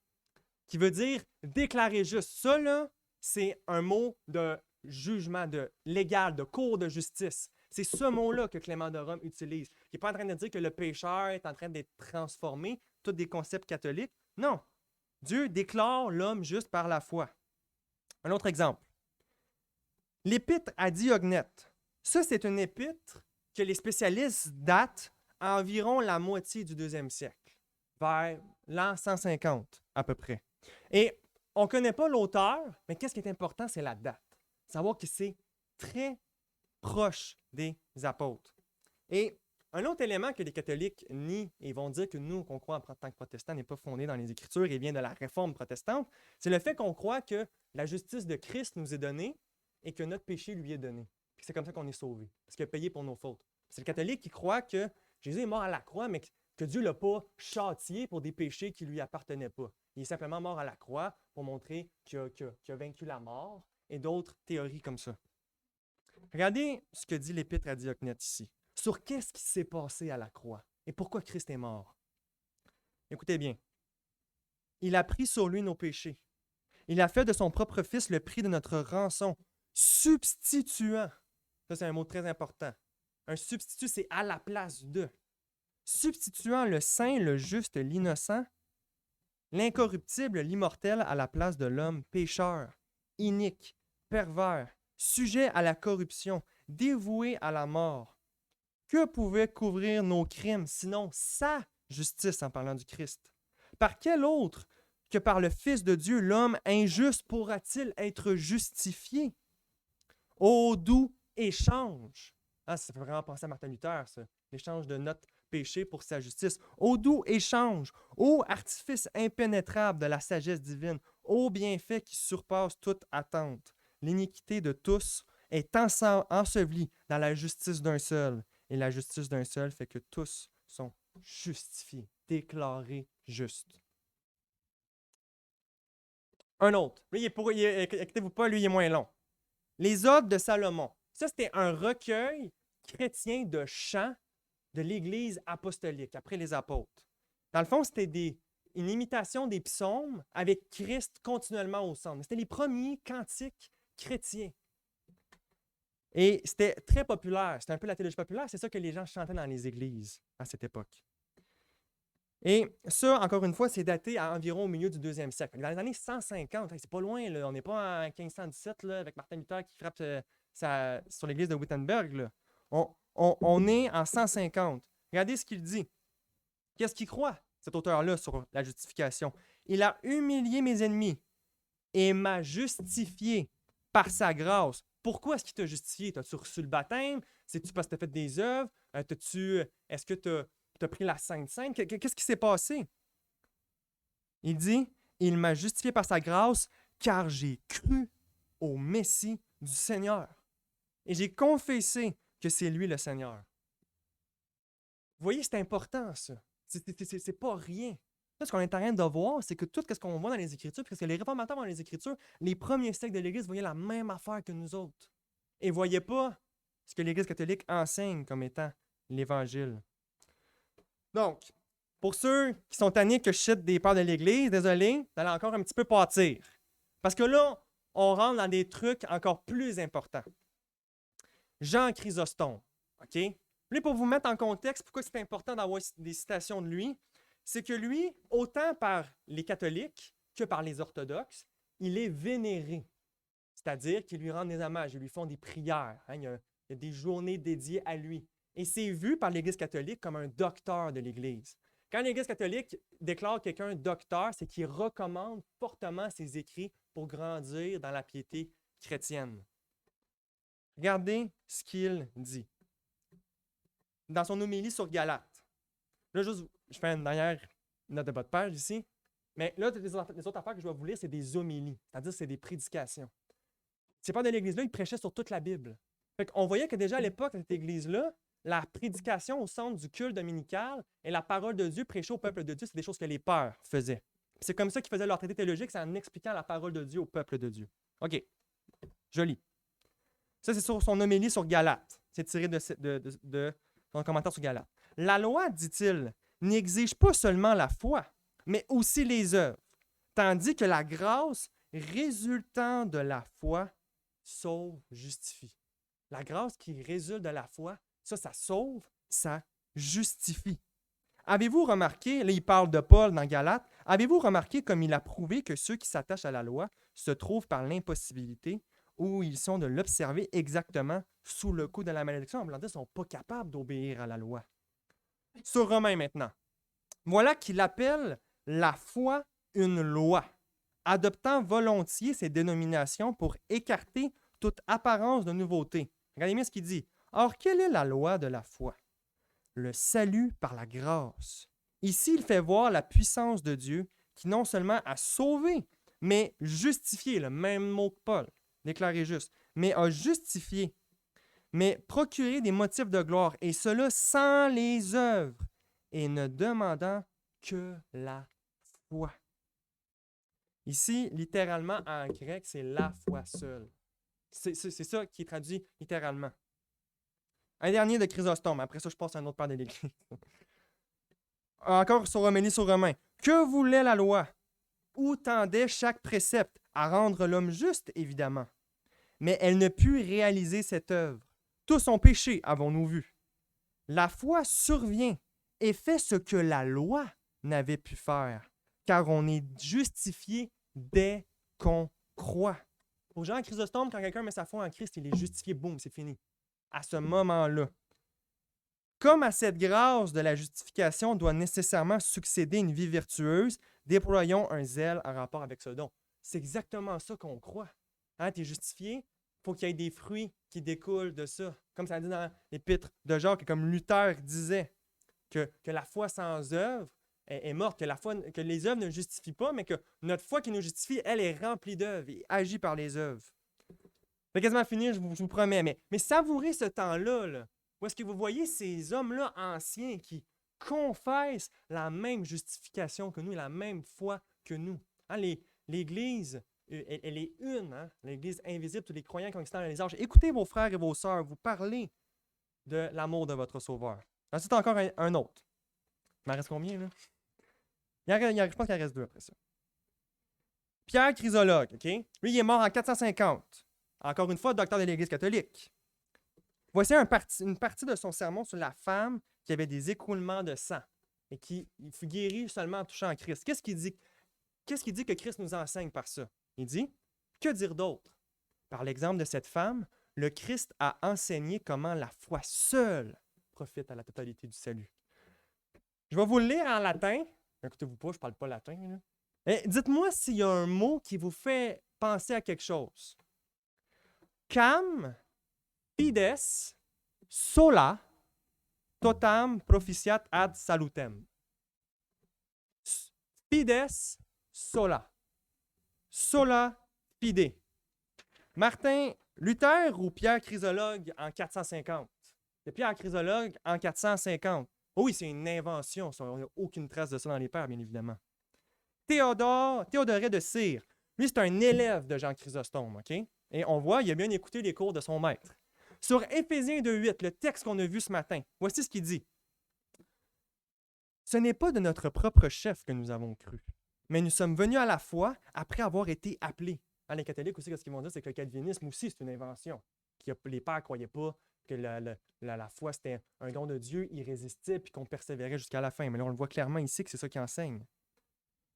qui veut dire déclarer juste. Ça, là, c'est un mot de jugement, de légal, de cour de justice. C'est ce mot-là que Clément de Rome utilise. Il n'est pas en train de dire que le pécheur est en train d'être transformé, tous des concepts catholiques. Non. Dieu déclare l'homme juste par la foi. Un autre exemple. L'épître à Diognète. Ça, c'est une épître que les spécialistes datent à environ la moitié du 2e siècle, vers l'an 150 à peu près. Et on ne connaît pas l'auteur, mais qu'est-ce qui est important, c'est la date. Savoir que c'est très proche des apôtres. Et un autre élément que les catholiques nient et vont dire que nous, qu'on croit en tant que protestants, n'est pas fondé dans les Écritures et vient de la réforme protestante, c'est le fait qu'on croit que la justice de Christ nous est donnée et que notre péché lui est donné. Puis c'est comme ça qu'on est sauvé, parce qu'il a payé pour nos fautes. C'est le catholique qui croit que Jésus est mort à la croix, mais que Dieu ne l'a pas châtié pour des péchés qui ne lui appartenaient pas. Il est simplement mort à la croix pour montrer qu'il a vaincu la mort et d'autres théories comme ça. Regardez ce que dit l'épître à Diognète ici. Sur qu'est-ce qui s'est passé à la croix et pourquoi Christ est mort. Écoutez bien. Il a pris sur lui nos péchés. Il a fait de son propre Fils le prix de notre rançon, substituant, ça c'est un mot très important, Un substitut, c'est à la place de. Substituant le saint, le juste, l'innocent, l'incorruptible, l'immortel à la place de l'homme pécheur, inique, pervers, sujet à la corruption, dévoué à la mort. Que pouvait couvrir nos crimes, sinon sa justice en parlant du Christ? Par quel autre que par le Fils de Dieu, l'homme injuste pourra-t-il être justifié? Ô doux échange! Ah, ça fait vraiment penser à Martin Luther, ça. L'échange de notre péché pour sa justice. Ô doux échange! Ô artifice impénétrable de la sagesse divine! Ô bienfait qui surpasse toute attente! L'iniquité de tous est ensevelie dans la justice d'un seul. Et la justice d'un seul fait que tous sont justifiés, déclarés justes. Un autre. Lui, écoutez-vous pas, lui, il est moins long. Les Odes de Salomon. Ça, c'était un recueil chrétien de chants de l'Église apostolique, après les apôtres. Dans le fond, c'était une imitation des psaumes avec Christ continuellement au centre. C'était les premiers cantiques chrétiens. Et c'était très populaire. C'était un peu la théologie populaire. C'est ça que les gens chantaient dans les églises à cette époque. Et ça, encore une fois, c'est daté à environ au milieu du 2e siècle. Dans les années 150, c'est pas loin, là, on n'est pas en 1517 là, avec Martin Luther qui frappe sur l'église de Wittenberg. Là. On est en 150. Regardez ce qu'il dit. Qu'est-ce qu'il croit, cet auteur-là, sur la justification? Il a humilié mes ennemis et m'a justifié par sa grâce. Pourquoi est-ce qu'il t'a justifié? T'as-tu reçu le baptême? C'est-tu parce que tu as fait des œuvres? Est-ce que tu as pris la Sainte Seine? Qu'est-ce qui s'est passé? Il dit, il m'a justifié par sa grâce car j'ai cru au Messie du Seigneur. Et j'ai confessé que c'est lui le Seigneur. Vous voyez, c'est important, ça. C'est pas rien. Ce qu'on est en train de voir, c'est que tout ce qu'on voit dans les Écritures, parce que les réformateurs dans les Écritures, les premiers siècles de l'Église voyaient la même affaire que nous autres. Et ne voyaient pas ce que l'Église catholique enseigne comme étant l'Évangile. Donc, pour ceux qui sont tannés que je cite des pères de l'Église, désolé, vous allez encore un petit peu pâtir. Parce que là, on rentre dans des trucs encore plus importants. Jean Chrysostome, OK? Lui, pour vous mettre en contexte, pourquoi c'est important d'avoir des citations de lui, c'est que lui, autant par les catholiques que par les orthodoxes, il est vénéré. C'est-à-dire qu'ils lui rendent des hommages, ils lui font des prières. Hein, il y a des journées dédiées à lui. Et c'est vu par l'Église catholique comme un docteur de l'Église. Quand l'Église catholique déclare quelqu'un docteur, c'est qu'il recommande fortement ses écrits pour grandir dans la piété chrétienne. Regardez ce qu'il dit. Dans son homélie sur Galates. Là, juste, je fais une dernière note de bas de page ici. Mais là, les autres affaires que je vais vous lire, c'est des homélies. C'est-à-dire que c'est des prédications. Ces pères de l'Église-là, ils prêchaient sur toute la Bible. Fait qu'on voyait que déjà à l'époque de cette Église-là, la prédication au centre du culte dominical et la parole de Dieu prêchée au peuple de Dieu, c'est des choses que les pères faisaient. C'est comme ça qu'ils faisaient leur traité théologique, c'est en expliquant la parole de Dieu au peuple de Dieu. OK, je lis. Ça, c'est sur son homélie sur Galates. C'est tiré de son commentaire sur Galates. La loi, dit-il, n'exige pas seulement la foi, mais aussi les œuvres, tandis que la grâce résultant de la foi sauve, justifie. La grâce qui résulte de la foi, ça sauve, ça justifie. Avez-vous remarqué, là il parle de Paul dans Galates, avez-vous remarqué comme il a prouvé que ceux qui s'attachent à la loi se trouvent par l'impossibilité où ils sont de l'observer exactement sous le coup de la malédiction? En blanc, ils ne sont pas capables d'obéir à la loi. Sur Romains maintenant. Voilà qu'il appelle la foi une loi, adoptant volontiers ces dénominations pour écarter toute apparence de nouveauté. Regardez bien ce qu'il dit. Or, quelle est la loi de la foi? Le salut par la grâce. Ici, il fait voir la puissance de Dieu qui non seulement a sauvé, mais justifié, le même mot que Paul, déclaré juste, mais a justifié, mais procuré des motifs de gloire, et cela sans les œuvres, et ne demandant que la foi. Ici, littéralement, en grec, c'est la foi seule. C'est ça qui est traduit littéralement. Un dernier de Chrysostome. Après ça, je passe à un autre père de l'Église. Encore sur Homélie sur Romains. Que voulait la loi? Où tendait chaque précepte? À rendre l'homme juste, évidemment. Mais elle ne put réaliser cette œuvre. Tous ont péché, avons-nous vu. La foi survient et fait ce que la loi n'avait pu faire, car on est justifié dès qu'on croit. Pour Jean Chrysostome, quand quelqu'un met sa foi en Christ, il est justifié, boum, c'est fini. À ce moment-là. Comme à cette grâce de la justification doit nécessairement succéder une vie vertueuse, déployons un zèle en rapport avec ce don. C'est exactement ça qu'on croit. Hein, tu es justifié, il faut qu'il y ait des fruits qui découlent de ça. Comme ça dit dans l'Épître de Jacques, et comme Luther disait, que la foi sans œuvre est morte, que les œuvres ne justifient pas, mais que notre foi qui nous justifie, elle est remplie d'œuvres et agit par les œuvres. C'est quasiment fini, je vous promets, mais savourez ce temps-là, là, où est-ce que vous voyez ces hommes-là anciens qui confessent la même justification que nous, la même foi que nous. Hein, L'Église, elle est une, hein? L'Église invisible, tous les croyants qui ont existé dans les âges. Écoutez vos frères et vos sœurs, vous parlez de l'amour de votre Sauveur. Ensuite, encore un autre. Il m'en reste combien, là? Je pense qu'il en reste deux après ça. Pierre Chrysologue, OK? Lui, il est mort en 450. Encore une fois, docteur de l'Église catholique. Voici une partie de son sermon sur la femme qui avait des écoulements de sang et qui fut guérie seulement en touchant Christ. Qu'est-ce qu'il dit? Qu'est-ce qu'il dit que Christ nous enseigne par ça? Il dit, que dire d'autre? Par l'exemple de cette femme, le Christ a enseigné comment la foi seule profite à la totalité du salut. Je vais vous le lire en latin. Écoutez-vous pas, je ne parle pas latin. Dites-moi s'il y a un mot qui vous fait penser à quelque chose. Cam fides sola totam proficiat ad salutem. Fides sola. Sola fide. Martin Luther ou Pierre Chrysologue en 450? C'est Pierre Chrysologue en 450. Oh oui, c'est une invention. On n'a aucune trace de ça dans les pères, bien évidemment. Théodoret de Cire. Lui, c'est un élève de Jean Chrysostome, OK? Et on voit, il a bien écouté les cours de son maître. Sur Éphésiens 2.8, le texte qu'on a vu ce matin, voici ce qu'il dit. Ce n'est pas de notre propre chef que nous avons cru, mais nous sommes venus à la foi après avoir été appelés. Hein, les catholiques aussi, ce qu'ils vont dire, c'est que le calvinisme aussi, c'est une invention. Les pères ne croyaient pas que la foi, c'était un don de Dieu irrésistible et qu'on persévérait jusqu'à la fin. Mais là, on le voit clairement ici que c'est ça qui enseigne.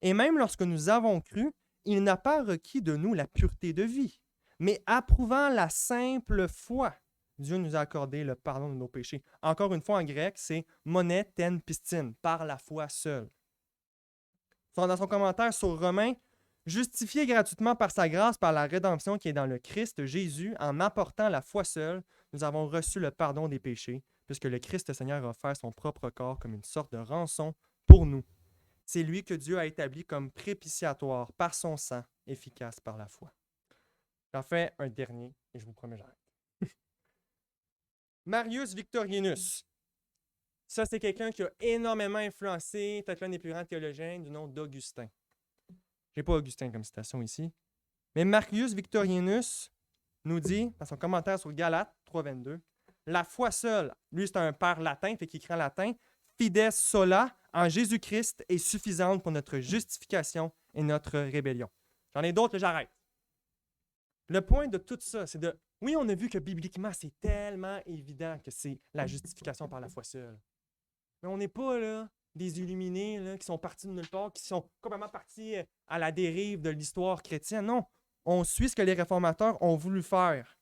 Et même lorsque nous avons cru, il n'a pas requis de nous la pureté de vie, mais approuvant la simple foi, Dieu nous a accordé le pardon de nos péchés. Encore une fois, en grec, c'est moné ten pistin, par la foi seule. Dans son commentaire sur Romains, justifié gratuitement par sa grâce, par la rédemption qui est dans le Christ Jésus, en apportant la foi seule, nous avons reçu le pardon des péchés, puisque le Christ Seigneur a offert son propre corps comme une sorte de rançon pour nous. C'est lui que Dieu a établi comme propitiatoire par son sang, efficace par la foi. J'en fais un dernier et je vous promets j'arrête. Marius Victorinus. Ça, c'est quelqu'un qui a énormément influencé peut-être l'un des plus grands théologiens du nom d'Augustin. Je n'ai pas Augustin comme citation ici. Mais Marius Victorinus nous dit, dans son commentaire sur Galates 3.22, la foi seule, lui c'est un père latin, fait qu'il écrit en latin, fides sola, en Jésus-Christ, est suffisante pour notre justification et notre rébellion. J'en ai d'autres, j'arrête. Le point de tout ça, c'est de... Oui, on a vu que bibliquement, c'est tellement évident que c'est la justification par la foi seule. Mais on n'est pas là des illuminés là, qui sont partis de nulle part, qui sont complètement partis à la dérive de l'histoire chrétienne. Non, on suit ce que les réformateurs ont voulu faire.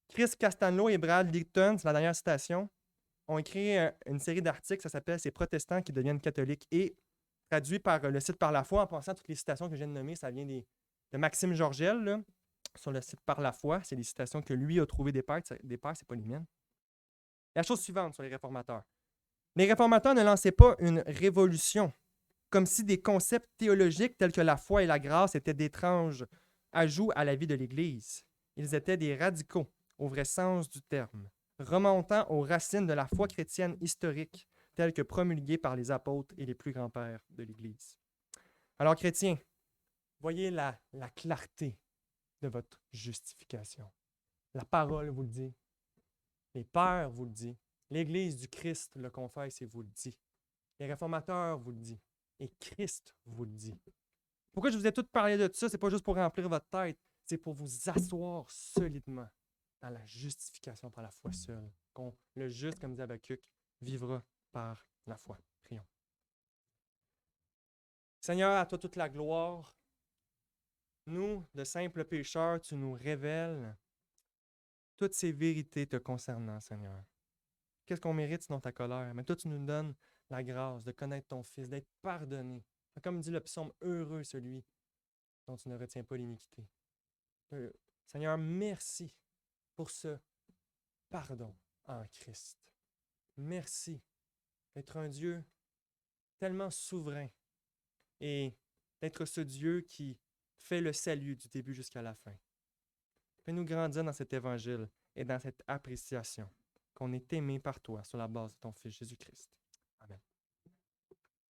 Chris Castanlo et Brad Licton, c'est la dernière citation, ont écrit une série d'articles, ça s'appelle « Ces protestants qui deviennent catholiques » et traduit par le site Par la foi, en pensant à toutes les citations que je viens de nommer, ça vient de Maxime Georgel, là, sur le site Par la foi. C'est des citations que lui a trouvées des pères, c'est pas les miennes. La chose suivante sur les réformateurs. Les réformateurs ne lançaient pas une révolution, comme si des concepts théologiques tels que la foi et la grâce étaient d'étranges ajouts à la vie de l'Église. Ils étaient des radicaux, au vrai sens du terme, remontant aux racines de la foi chrétienne historique, telle que promulguée par les apôtres et les plus grands-pères de l'Église. Alors, chrétiens, voyez la clarté de votre justification. La parole vous le dit. Les pères vous le disent. L'Église du Christ le confesse et vous le dit. Les réformateurs vous le disent. Et Christ vous le dit. Pourquoi je vous ai tout parlé de ça? Ce n'est pas juste pour remplir votre tête, c'est pour vous asseoir solidement dans la justification par la foi seule. Le juste, comme dit Habakkuk, vivra par la foi. Prions. Seigneur, à toi toute la gloire. Nous, de simples pécheurs, tu nous révèles toutes ces vérités te concernant, Seigneur. Qu'est-ce qu'on mérite sinon ta colère? Mais toi, tu nous donnes la grâce de connaître ton Fils, d'être pardonné. Comme dit le psaume, heureux celui dont tu ne retiens pas l'iniquité. Seigneur, merci pour ce pardon en Christ. Merci d'être un Dieu tellement souverain et d'être ce Dieu qui fait le salut du début jusqu'à la fin. Fais-nous grandir dans cet évangile et dans cette appréciation qu'on est aimé par toi sur la base de ton Fils Jésus-Christ.